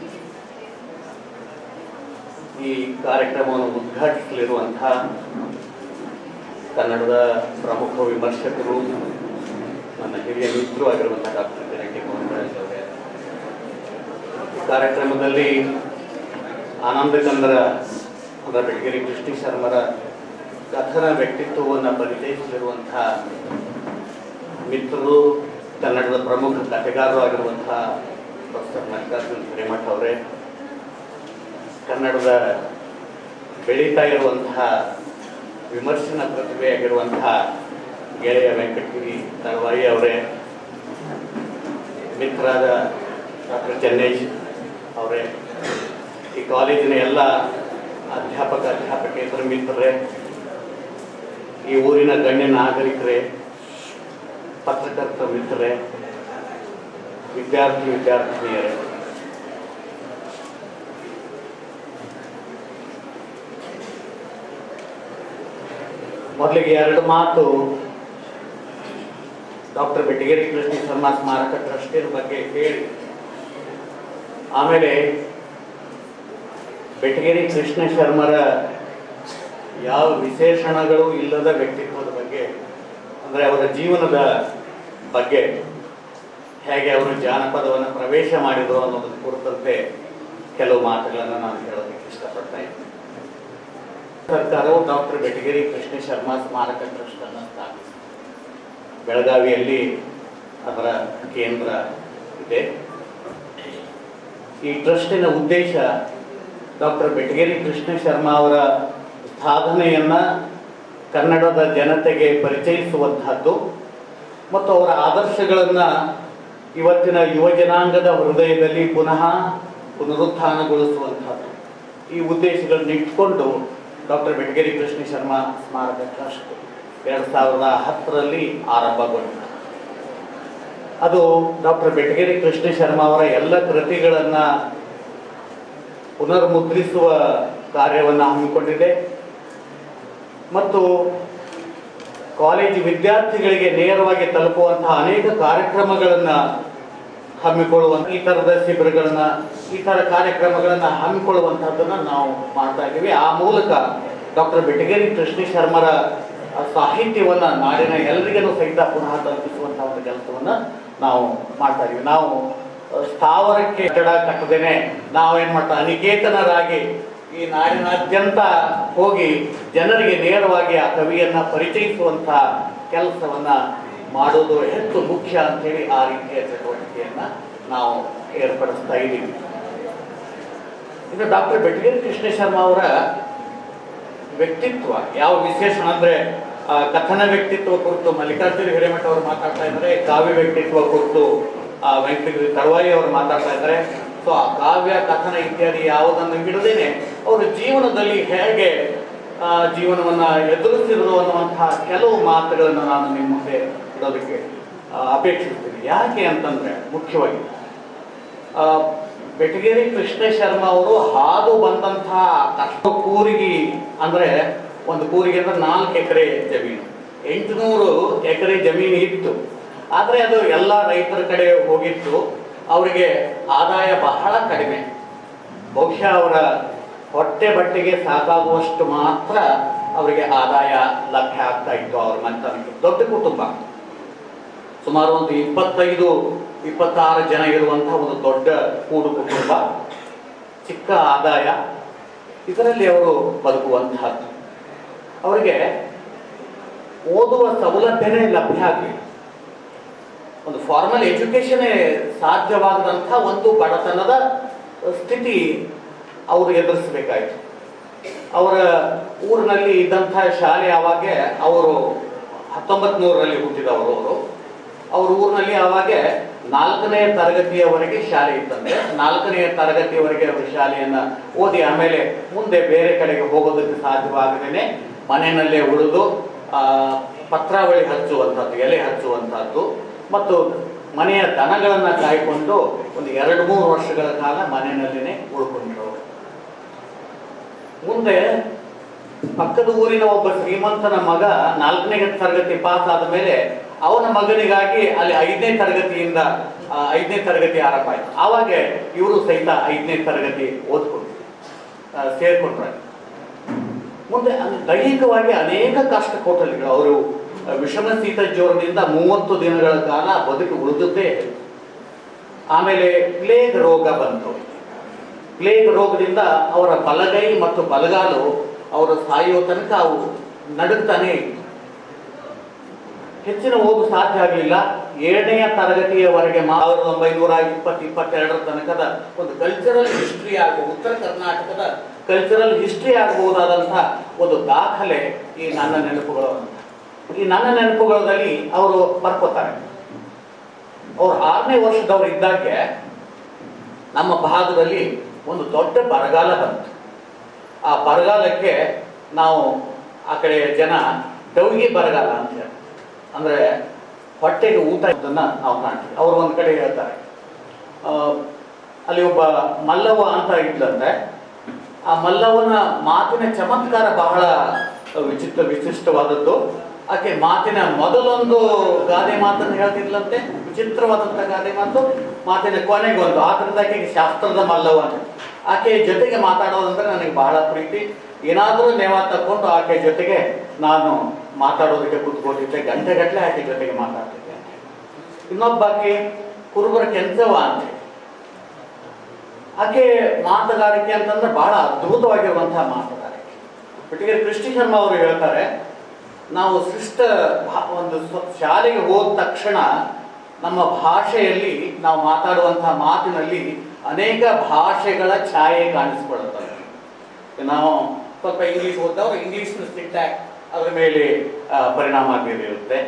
ಈ ಕಾರ್ಯಕ್ರಮವನ್ನು ಉದ್ಘಾಟಿಸಲಿರುವಂತಹ ಕನ್ನಡದ ಪ್ರಮುಖ ವಿಮರ್ಶಕರು, ನನ್ನ ಹಿರಿಯ ಮಿತ್ರರು ಆಗಿರುವಂತಹ ಡಾಕ್ಟರ್ ಕಿರಣ್ ಮೋಹನ್ರಾಜ್ ಅವರೇ, ಈ ಕಾರ್ಯಕ್ರಮದಲ್ಲಿ ಆನಂದಕಂದರ ಅದರ ಬೆಟಗೇರಿ ಕೃಷ್ಣ ಶರ್ಮರ ಕಥನ ವ್ಯಕ್ತಿತ್ವವನ್ನು ಪರಿಚಯಿಸಲಿರುವಂತಹ ಮಿತ್ರರು, ಕನ್ನಡದ ಪ್ರಮುಖ ಕಥೆಗಾರರು ಆಗಿರುವಂತಹ ಪ್ರೊಫೆಸರ್ ಮಲ್ಲಿಕಾರ್ಜುನ್ ಹಿರೇಮಠ ಅವರೇ, ಕನ್ನಡದ ಬೆಳೀತಾ ಇರುವಂತಹ ವಿಮರ್ಶನ ಪ್ರತಿಭೆಯಾಗಿರುವಂತಹ ಗೆಳೆಯ ವೆಂಕಟಗಿರಿ ತಳವಾಯಿ ಅವರೇ, ಮಿತ್ರರಾದ ಡಾಕ್ಟರ್ ಚೆನ್ನೇಶ್ ಅವರೇ, ಈ ಕಾಲೇಜಿನ ಎಲ್ಲ ಅಧ್ಯಾಪಕೇತರ ಮಿತ್ರರೇ, ಈ ಊರಿನ ಗಣ್ಯ ನಾಗರಿಕರೇ, ಪತ್ರಕರ್ತ ಮಿತ್ರರೇ, ವಿದ್ಯಾರ್ಥಿನಿಯರೇ, ಮೊದಲಿಗೆ ಎರಡು ಮಾತು ಡಾಕ್ಟರ್ ಬೆಟಗೇರಿ ಕೃಷ್ಣ ಶರ್ಮಾ ಸ್ಮಾರಕ ಟ್ರಸ್ಟಿನ ಬಗ್ಗೆ ಹೇಳಿ, ಆಮೇಲೆ ಬೆಟಗೇರಿ ಕೃಷ್ಣ ಶರ್ಮರ ಯಾವ ವಿಶೇಷಣಗಳು ಇಲ್ಲದ ವ್ಯಕ್ತಿತ್ವದ ಬಗ್ಗೆ, ಅಂದರೆ ಅವರ ಜೀವನದ ಬಗ್ಗೆ, ಹೇಗೆ ಅವರು ಜಾನಪದವನ್ನು ಪ್ರವೇಶ ಮಾಡಿದರು ಅನ್ನೋದರ ಕುರಿತಂತೆ ಕೆಲವು ಮಾತುಗಳನ್ನು ನಾನು ಹೇಳೋದಕ್ಕೆ ಇಷ್ಟಪಡ್ತಾ ಇದ್ದೀನಿ. ಸರ್ಕಾರವು ಡಾಕ್ಟರ್ ಬೆಟಗೇರಿ ಕೃಷ್ಣ ಶರ್ಮಾ ಸ್ಮಾರಕ ಟ್ರಸ್ಟ್ ಅನ್ನು ಸ್ಥಾಪಿಸಿದೆ. ಬೆಳಗಾವಿಯಲ್ಲಿ ಅದರ ಕೇಂದ್ರ ಇದೆ. ಈ ಟ್ರಸ್ಟಿನ ಉದ್ದೇಶ ಡಾಕ್ಟರ್ ಬೆಟಗೇರಿ ಕೃಷ್ಣ ಶರ್ಮಾ ಅವರ ಸಾಧನೆಯನ್ನ ಕನ್ನಡದ ಜನತೆಗೆ ಪರಿಚಯಿಸುವಂತಹದ್ದು ಮತ್ತು ಅವರ ಆದರ್ಶಗಳನ್ನು ಇವತ್ತಿನ ಯುವ ಜನಾಂಗದ ಹೃದಯದಲ್ಲಿ ಪುನರುತ್ಥಾನಗೊಳಿಸುವಂತಹದ್ದು. ಈ ಉದ್ದೇಶಗಳನ್ನು ಇಟ್ಕೊಂಡು ಡಾಕ್ಟರ್ ಬೆಟಗೇರಿ ಕೃಷ್ಣ ಶರ್ಮಾ ಸ್ಮಾರಕ ಟ್ರಸ್ಟ್ 2010ರಲ್ಲಿ ಆರಂಭಗೊಂಡಿತು. ಅದು ಡಾಕ್ಟರ್ ಬೆಟಗೇರಿ ಕೃಷ್ಣ ಶರ್ಮಾ ಅವರ ಎಲ್ಲ ಕೃತಿಗಳನ್ನು ಪುನರ್ಮುದ್ರಿಸುವ ಕಾರ್ಯವನ್ನು ಹಮ್ಮಿಕೊಂಡಿದೆ ಮತ್ತು ಕಾಲೇಜು ವಿದ್ಯಾರ್ಥಿಗಳಿಗೆ ನೇರವಾಗಿ ತಲುಪುವಂತಹ ಅನೇಕ ಕಾರ್ಯಕ್ರಮಗಳನ್ನು ಹಮ್ಮಿಕೊಳ್ಳುವಂಥ ಈ ಥರದ ಶಿಬಿರಗಳನ್ನು, ಈ ಥರ ಕಾರ್ಯಕ್ರಮಗಳನ್ನು ಹಮ್ಮಿಕೊಳ್ಳುವಂಥದ್ದನ್ನು ನಾವು ಮಾಡ್ತಾ ಇದ್ದೀವಿ. ಆ ಮೂಲಕ ಡಾಕ್ಟರ್ ಬೆಟಗೇರಿ ಕೃಷ್ಣ ಶರ್ಮರ ಸಾಹಿತ್ಯವನ್ನು ನಾಡಿನ ಎಲ್ಲರಿಗೂ ಸಹಿತ ಪುನಃ ತಲುಪಿಸುವಂತಹ ಒಂದು ಕೆಲಸವನ್ನು ನಾವು ಮಾಡ್ತಾ ಇದ್ದೀವಿ. ನಾವು ಸ್ಥಾವರಕ್ಕೆ ಕಟ್ಟಡ ಕಟ್ಟದೇನೆ ನಾವೇನು ಮಾಡ್ತಾ ಅನಿಕೇತನರಾಗಿ ಈ ನಾಡಿನಾದ್ಯಂತ ಹೋಗಿ ಜನರಿಗೆ ನೇರವಾಗಿ ಆ ಕವಿಯನ್ನು ಪರಿಚಯಿಸುವಂಥ ಕೆಲಸವನ್ನು ಮಾಡೋದು ಹೆಚ್ಚು ಮುಖ್ಯ ಅಂತೇಳಿ ಆ ರೀತಿಯ ಚಟುವಟಿಕೆಯನ್ನು ನಾವು ಏರ್ಪಡಿಸ್ತಾ ಇದ್ದೀವಿ. ಇನ್ನು ಡಾಕ್ಟರ್ ಬೆಟಗೇರಿ ಕೃಷ್ಣ ಶರ್ಮಾ ಅವರ ವ್ಯಕ್ತಿತ್ವ ಯಾವ ವಿಶೇಷಣ ಅಂದರೆ, ಕಥನ ವ್ಯಕ್ತಿತ್ವ ಕುರಿತು ಮಲ್ಲಿಕಾರ್ಜುನ ಹಿರೇಮಠ ಅವರು ಮಾತಾಡ್ತಾ ಇದ್ದಾರೆ, ಕಾವ್ಯ ವ್ಯಕ್ತಿತ್ವ ಕುರಿತು ವೆಂಕಟಗಿರಿ ತಳವಾಯಿ ಅವರು ಮಾತಾಡ್ತಾ ಇದ್ದಾರೆ. ಸೊ ಆ ಕಾವ್ಯ ಕಥನ ಇತ್ಯಾದಿ ಯಾವುದನ್ನು ಬಿಡದೇನೆ ಅವರು ಜೀವನದಲ್ಲಿ ಹೇಗೆ ಜೀವನವನ್ನು ಎದುರಿಸಿದ್ರು ಅನ್ನುವಂತಹ ಕೆಲವು ಮಾತುಗಳನ್ನು ನಾನು ನಿಮ್ಮ ಮುಂದೆ ಇಡೋದಕ್ಕೆ ಅಪೇಕ್ಷಿಸ್ತೀನಿ. ಯಾಕೆ ಅಂತಂದ್ರೆ, ಮುಖ್ಯವಾಗಿ ಬೆಟಗೇರಿ ಕೃಷ್ಣ ಶರ್ಮಾ ಅವರು ಹಾದು ಬಂದಂತಹ ಕಷ್ಟ ಕೂರಿಗೆ, ಅಂದ್ರೆ ಒಂದು ಕೂರಿಗೆ ಅಂದ್ರೆ 4 ಎಕರೆ ಜಮೀನು, 800 ಎಕರೆ ಜಮೀನು ಇತ್ತು. ಆದರೆ ಅದು ಎಲ್ಲ ರೈತರ ಕಡೆ ಹೋಗಿತ್ತು. ಅವರಿಗೆ ಆದಾಯ ಬಹಳ ಕಡಿಮೆ, ಬಹುಶಃ ಅವರ ಹೊಟ್ಟೆ ಬಟ್ಟೆಗೆ ಸಾಕಾಗುವಷ್ಟು ಮಾತ್ರ ಅವರಿಗೆ ಆದಾಯ ಲಭ್ಯ ಆಗ್ತಾ ಇತ್ತು. ಅವ್ರ ಮನೆತನಕ್ಕೆ ದೊಡ್ಡ ಕುಟುಂಬ, ಸುಮಾರು ಒಂದು 25-26 ಜನ ಇರುವಂತಹ ಒಂದು ದೊಡ್ಡ ಕೂಡು ಕುಟುಂಬ, ಚಿಕ್ಕ ಆದಾಯ, ಇದರಲ್ಲಿ ಅವರು ಬದುಕುವಂತಹದ್ದು. ಅವರಿಗೆ ಓದುವ ಸೌಲಭ್ಯನೇ ಲಭ್ಯ ಆಗಲಿ, ಒಂದು ಫಾರ್ಮಲ್ ಎಜುಕೇಶನ್ ಸಾಧ್ಯವಾಗದಂತಹ ಒಂದು ಬಡತನದ ಸ್ಥಿತಿ ಅವರು ಎದುರಿಸಬೇಕಾಯಿತು. ಅವರ ಊರಿನಲ್ಲಿ ಇದ್ದಂಥ ಶಾಲೆ ಆವಾಗ ಅವರು 1900ರಲ್ಲಿ ಹುಟ್ಟಿದವರು. ಅವ್ರ ಊರಿನಲ್ಲಿ ಆವಾಗ 4ನೇ ತರಗತಿಯವರೆಗೆ ಶಾಲೆ ಇತ್ತಂತೆ. 4ನೇ ತರಗತಿಯವರೆಗೆ ಅವರು ಶಾಲೆಯನ್ನು ಓದಿ ಆಮೇಲೆ ಮುಂದೆ ಬೇರೆ ಕಡೆಗೆ ಹೋಗೋದಕ್ಕೆ ಸಾಧ್ಯವಾಗದೇನೆ ಮನೆಯಲ್ಲೇ ಉಳಿದು ಪತ್ರಾವಳಿ ಹಚ್ಚುವಂಥದ್ದು, ಎಲೆ ಹಚ್ಚುವಂಥದ್ದು ಮತ್ತು ಮನೆಯ ದನಗಳನ್ನು ಕಾಯ್ಕೊಂಡು ಒಂದು 2-3 ವರ್ಷಗಳ ಕಾಲ ಮನೆಯಲ್ಲೇ ಉಳ್ಕೊಂಡ್ರು. ಮುಂದೆ ಪಕ್ಕದ ಊರಿನ ಒಬ್ಬ ಶ್ರೀಮಂತನ ಮಗ 4ನೇ ತರಗತಿ ಪಾಸ್ ಆದ ಮೇಲೆ ಅವನ ಮಗನಿಗಾಗಿ ಅಲ್ಲಿ 5ನೇ ತರಗತಿ ಆರಂಭ ಆಯಿತು. ಆವಾಗ ಇವರು ಸಹಿತ 5ನೇ ತರಗತಿ ಓದ್ಕೊಂಡು ಸೇರ್ಕೊಂಡ್ರೆ ಮುಂದೆ ದೈಹಿಕವಾಗಿ ಅನೇಕ ಕಷ್ಟ ಕೋಟಲಿಗಳು. ಅವರು ವಿಷಮ ಶೀತ ಜ್ವರದಿಂದ 30 ದಿನಗಳ ಕಾಲ ಬದುಕಿ ಉಳಿದುದೇ. ಆಮೇಲೆ ಪ್ಲೇಗ್ ರೋಗ ಬಂತು. ಪ್ಲೇಗ್ ರೋಗದಿಂದ ಅವರ ಬಲಗೈ ಮತ್ತು ಬಲಗಾಲು ಅವರು ಸಾಯುವ ತನಕ ಅವು ನಡುಗ್ತಾನೆ ಇತ್ತು. ಹೆಚ್ಚಿನ ಓದು ಸಾಧ್ಯ ಆಗಲಿಲ್ಲ. 7ನೇ ತರಗತಿಯವರೆಗೆ 1920-22 ತನಕದ ಒಂದು ಕಲ್ಚರಲ್ ಹಿಸ್ಟ್ರಿ ಆಗಬಹುದು, ಉತ್ತರ ಕರ್ನಾಟಕದ ಕಲ್ಚರಲ್ ಹಿಸ್ಟ್ರಿ ಆಗಬಹುದಾದಂತಹ ಒಂದು ದಾಖಲೆ ಈ ನನ್ನ ನೆನಪುಗಳು. ಈ ನನ್ನ ನೆನಪುಗಳಲ್ಲಿ ಅವರು ಬರ್ಕೋತಾರೆ. ಅವ್ರು 6ನೇ ವರ್ಷದವರು ಇದ್ದಾಗೆ ನಮ್ಮ ಭಾಗದಲ್ಲಿ ಒಂದು ದೊಡ್ಡ ಬರಗಾಲ ಬಂತು. ಆ ಬರಗಾಲಕ್ಕೆ ನಾವು ಆ ಕಡೆ ಜನ ಡೌಗಿ ಬರಗಾಲ ಅಂತ ಹೇಳಿ, ಅಂದರೆ ಹೊಟ್ಟೆಗೆ ಊಟ ಇದನ್ನು ನಾವು ಕಾಣ್ತೀವಿ. ಅವರು ಒಂದು ಕಡೆ ಹೇಳ್ತಾರೆ, ಅಲ್ಲಿ ಒಬ್ಬ ಮಲ್ಲವ್ವ ಅಂತ ಇದ್ಲಂತೆ. ಆ ಮಲ್ಲವ್ವನ ಮಾತಿನ ಚಮತ್ಕಾರ ಬಹಳ ವಿಶಿಷ್ಟವಾದದ್ದು. ಆಕೆ ಮಾತಿನ ಮೊದಲೊಂದು ಗಾದೆ ಮಾತನ್ನು ಹೇಳ್ತಿದ್ಲಂತೆ, ವಿಚಿತ್ರವಾದಂಥ ಗಾದೆ ಮಾತು. ಮಾತಿನ ಕೊನೆಗೊಂದು. ಆದ್ದರಿಂದ ಆಕೆಗೆ ಶಾಸ್ತ್ರದ ಮಲ್ಲವ್ವ ಅಂತ. ಆಕೆ ಜೊತೆಗೆ ಮಾತಾಡೋದಂದ್ರೆ ನನಗೆ ಬಹಳ ಪ್ರೀತಿ. ಏನಾದರೂ ನೇವ ತಕ್ಕೊಂಡು ಆಕೆ ಜೊತೆಗೆ ನಾನು ಮಾತಾಡೋದಕ್ಕೆ ಕೂತ್ಕೊಂಡಿದ್ದೆ. ಗಂಟೆಗಟ್ಟಲೆ ಆಕೆ ಜೊತೆಗೆ ಮಾತಾಡ್ತಿದ್ದೆ. ಇನ್ನೊಬ್ಬ ಆಕೆ ಕುರುಬರ ಕೆಂಚವ್ವ ಅಂತ. ಆಕೆ ಮಾತುಗಾರಿಕೆ ಅಂತಂದ್ರೆ ಬಹಳ ಅದ್ಭುತವಾಗಿರುವಂತಹ ಮಾತುಗಾರಿಕೆ. ಬೆಟಗೇರಿ ಕೃಷ್ಣ ಶರ್ಮ ಅವರು ಹೇಳ್ತಾರೆ, ನಾವು ಒಂದು ಶಾಲೆಗೆ ಹೋದ ತಕ್ಷಣ ನಮ್ಮ ಭಾಷೆಯಲ್ಲಿ ನಾವು ಮಾತಾಡುವಂತಹ ಮಾತಿನಲ್ಲಿ ಅನೇಕ ಭಾಷೆಗಳ ಛಾಯೆ ಕಾಣಿಸ್ಕೊಳ್ಳುತ್ತದೆ. ನಾವು ಸ್ವಲ್ಪ ಇಂಗ್ಲೀಷ್ ಓದ್ದವರು ಇಂಗ್ಲೀಷ್ನ ಸಿಂಟ್ಯಾಕ್ಸ್ ಅದರ ಮೇಲೆ ಪರಿಣಾಮ ಬೀರಿರುತ್ತೆ.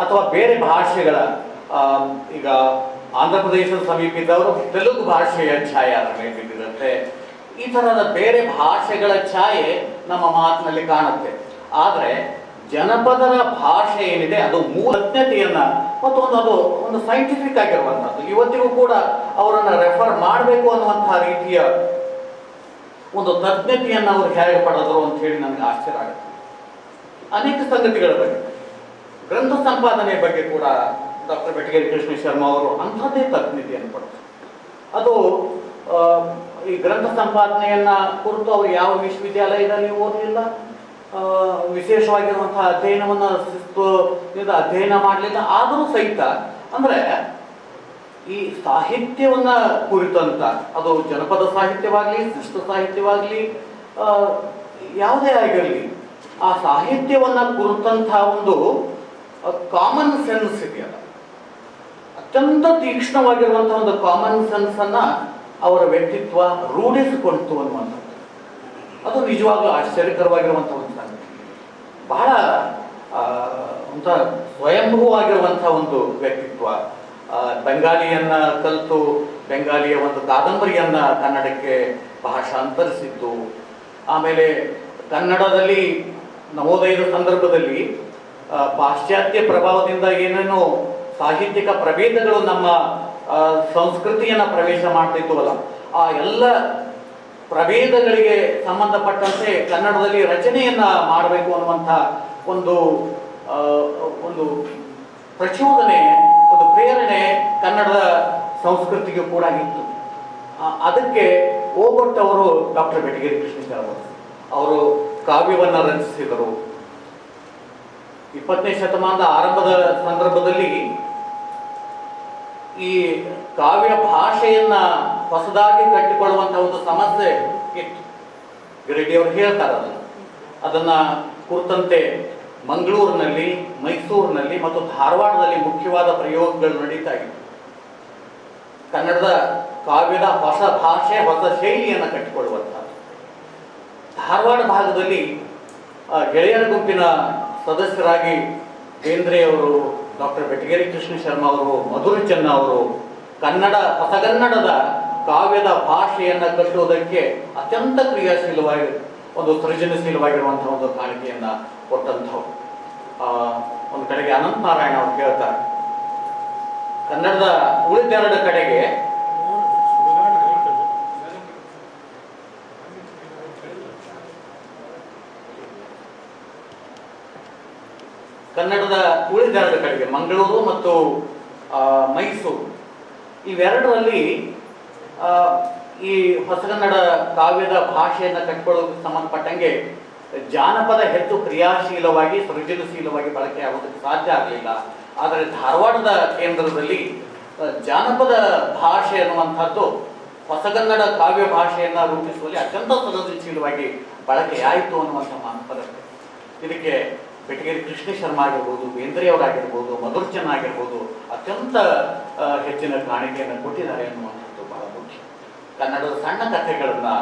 ಅಥವಾ ಬೇರೆ ಭಾಷೆಗಳ, ಈಗ ಆಂಧ್ರ ಪ್ರದೇಶದ ಸಮೀಪ ಇದ್ದವರು ತೆಲುಗು ಭಾಷೆಯ ಛಾಯೆ ಅದರ ಮೇಲೆ ಬಿದ್ದಿರುತ್ತೆ. ಈ ಥರದ ಬೇರೆ ಭಾಷೆಗಳ ಛಾಯೆ ನಮ್ಮ ಮಾತಿನಲ್ಲಿ ಕಾಣುತ್ತೆ. ಆದರೆ ಜನಪದರ ಭಾಷೆ ಏನಿದೆ ಅದು ಮೂಲಜ್ಞತೆಯನ್ನ ಮತ್ತು ಅದು ಒಂದು ಸೈಂಟಿಫಿಕ್ ಆಗಿರುವಂಥದ್ದು. ಇವತ್ತಿಗೂ ಕೂಡ ಅವರನ್ನು ರೆಫರ್ ಮಾಡಬೇಕು ಅನ್ನುವಂತಹ ರೀತಿಯ ಒಂದು ತಜ್ಞತೆಯನ್ನು ಅವರು ಹೇಗೆ ಪಡೆದರು ಅಂತ ಹೇಳಿ ನನಗೆ ಆಶ್ಚರ್ಯ ಆಗುತ್ತೆ. ಅನೇಕ ಸಂಗತಿಗಳ ಬಗ್ಗೆ, ಗ್ರಂಥ ಸಂಪಾದನೆ ಬಗ್ಗೆ ಕೂಡ ಡಾಕ್ಟರ್ ಬೆಟಗೇರಿ ಕೃಷ್ಣ ಶರ್ಮಾ ಅವರು ಅಂಥದ್ದೇ ತಜ್ಞತೆಯನ್ನು ಪಡೆದರು. ಅದು ಈ ಗ್ರಂಥ ಸಂಪಾದನೆಯನ್ನ ಕುರಿತು ಅವರು ಯಾವ ವಿಶ್ವವಿದ್ಯಾಲಯದಲ್ಲಿ ಓದಲಿಲ್ಲ, ವಿಶೇಷವಾಗಿರುವಂತಹ ಅಧ್ಯಯನವನ್ನು ಅಧ್ಯಯನ ಮಾಡಲಿಲ್ಲ. ಆದರೂ ಸಹಿತ ಅಂದರೆ ಈ ಸಾಹಿತ್ಯವನ್ನ ಕುರಿತಂತ, ಅದು ಜನಪದ ಸಾಹಿತ್ಯವಾಗಲಿ, ಶಿಷ್ಟ ಸಾಹಿತ್ಯವಾಗಲಿ, ಯಾವುದೇ ಆಗಿರಲಿ, ಆ ಸಾಹಿತ್ಯವನ್ನ ಕುರಿತಂತಹ ಒಂದು ಕಾಮನ್ ಸೆನ್ಸ್ ಇದೆಯಲ್ಲ, ಅತ್ಯಂತ ತೀಕ್ಷ್ಣವಾಗಿರುವಂತಹ ಒಂದು ಕಾಮನ್ ಸೆನ್ಸ್ ಅನ್ನ ಅವರ ವ್ಯಕ್ತಿತ್ವ ರೂಢಿಸಿಕೊಳ್ತು ಅನ್ನುವಂಥದ್ದು. ಅದು ನಿಜವಾಗ್ಲೂ ಆಶ್ಚರ್ಯಕರವಾಗಿರುವಂತಹ ಒಂದು ಸಂಗತಿ. ಬಹಳ ಒಂಥ ಸ್ವಯಂಭೂವಾಗಿರುವಂತಹ ಒಂದು ವ್ಯಕ್ತಿತ್ವ. ಬೆಂಗಾಲಿಯನ್ನ ಕಲಿತು ಬೆಂಗಾಲಿಯ ಒಂದು ಕಾದಂಬರಿಯನ್ನ ಕನ್ನಡಕ್ಕೆ ಭಾಷಾಂತರಿಸಿದ್ದು. ಆಮೇಲೆ ಕನ್ನಡದಲ್ಲಿ ನವೋದಯದ ಸಂದರ್ಭದಲ್ಲಿ ಪಾಶ್ಚಾತ್ಯ ಪ್ರಭಾವದಿಂದ ಏನೇನೋ ಸಾಹಿತ್ಯಿಕ ಪ್ರಭೇದಗಳು ನಮ್ಮ ಸಂಸ್ಕೃತಿಯನ್ನ ಪ್ರವೇಶ ಮಾಡ್ತಿದ್ವಲ್ಲ, ಆ ಎಲ್ಲ ಪ್ರಭೇದಗಳಿಗೆ ಸಂಬಂಧಪಟ್ಟಂತೆ ಕನ್ನಡದಲ್ಲಿ ರಚನೆಯನ್ನ ಮಾಡಬೇಕು ಅನ್ನುವಂಥ ಒಂದು ಒಂದು ಪ್ರಚೋದನೆ, ಒಂದು ಪ್ರೇರಣೆ ಕನ್ನಡದ ಸಂಸ್ಕೃತಿಗೂ ಕೂಡ ಇತ್ತು. ಅದಕ್ಕೆ ಓಗೊಟ್ಟವರು ಡಾಕ್ಟರ್ ಬೆಟಗೇರಿ ಕೃಷ್ಣ ಶರ್ಮಾ ಅವರು ಕಾವ್ಯವನ್ನು ರಚಿಸಿದರು. 20ನೇ ಶತಮಾನದ ಆರಂಭದ ಸಂದರ್ಭದಲ್ಲಿ ಈ ಕಾವ್ಯ ಭಾಷೆಯನ್ನ ಹೊಸದಾಗಿ ಕಟ್ಟಿಕೊಳ್ಳುವಂತಹ ಒಂದು ಸಮಸ್ಯೆ ಇತ್ತು. ಗಿರಿಡಿಯವರು ಹೇಳ್ತಾರೆ ಅದನ್ನ ಕುರಿತಂತೆ ಮಂಗಳೂರಿನಲ್ಲಿ, ಮೈಸೂರಿನಲ್ಲಿ ಮತ್ತು ಧಾರವಾಡದಲ್ಲಿ ಮುಖ್ಯವಾದ ಪ್ರಯೋಗಗಳು ನಡೀತಾ ಇತ್ತು. ಕನ್ನಡದ ಕಾವ್ಯದ ಹೊಸ ಭಾಷೆ, ಹೊಸ ಶೈಲಿಯನ್ನು ಕಟ್ಟಿಕೊಳ್ಳುವಂಥದ್ದು. ಧಾರವಾಡ ಭಾಗದಲ್ಲಿ ಗೆಳೆಯರ ಗುಂಪಿನ ಸದಸ್ಯರಾಗಿ ಬೇಂದ್ರೆಯವರು, ಡಾಕ್ಟರ್ ಬೆಟಗೇರಿ ಕೃಷ್ಣ ಶರ್ಮಾ ಅವರು, ಮಧುರ ಚೆನ್ನ ಅವರು ಹೊಸಗನ್ನಡದ ಕಾವ್ಯದ ಭಾಷೆಯನ್ನು ಕಟ್ಟುವುದಕ್ಕೆ ಅತ್ಯಂತ ಕ್ರಿಯಾಶೀಲವಾಗಿ ಒಂದು ಸೃಜನಶೀಲವಾಗಿರುವಂತಹ ಒಂದು ಕಾಣಿಕೆಯನ್ನು ಕೊಟ್ಟಂಥವ್ರು. ಒಂದು ಕಡೆಗೆ ಅನಂತ ನಾರಾಯಣ ಅವರು ಹೇಳ್ತಾರೆ, ಕನ್ನಡದ ಉಳಿದೆರಡು ಕಡೆಗೆ ಮಂಗಳೂರು ಮತ್ತು ಮೈಸೂರು ಇವೆರಡರಲ್ಲಿ ಈ ಹೊಸಗನ್ನಡ ಕಾವ್ಯದ ಭಾಷೆಯನ್ನು ಕಟ್ಟಿಕೊಳ್ಳೋದಕ್ಕೆ ಸಂಬಂಧಪಟ್ಟಂಗೆ ಜಾನಪದ ಹೆಚ್ಚು ಕ್ರಿಯಾಶೀಲವಾಗಿ ಸೃಜನಶೀಲವಾಗಿ ಬಳಕೆಯಾಗೋದಕ್ಕೆ ಸಾಧ್ಯ ಆಗಲಿಲ್ಲ. ಆದರೆ ಧಾರವಾಡದ ಕೇಂದ್ರದಲ್ಲಿ ಜಾನಪದ ಭಾಷೆ ಅನ್ನುವಂಥದ್ದು ಹೊಸಗನ್ನಡ ಕಾವ್ಯ ಭಾಷೆಯನ್ನು ರೂಪಿಸುವಲ್ಲಿ ಅತ್ಯಂತ ಸೃಜನಶೀಲವಾಗಿ ಬಳಕೆಯಾಯಿತು ಅನ್ನುವಂಥ ಮಾತು. ಇದಕ್ಕೆ ಬೆಟಗೇರಿ ಕೃಷ್ಣ ಶರ್ಮಾ ಆಗಿರ್ಬೋದು, ಬೇಂದ್ರೆಯವರಾಗಿರ್ಬೋದು, ಮಧುರ ಚೆನ್ನ ಆಗಿರ್ಬೋದು ಅತ್ಯಂತ ಹೆಚ್ಚಿನ ಕಾಣಿಕೆಯನ್ನು ಕೊಟ್ಟಿದ್ದಾರೆ ಅನ್ನುವಂಥದ್ದು ಬಹಳ ಮುಖ್ಯ. ಕನ್ನಡದ ಸಣ್ಣ ಕಥೆಗಳನ್ನು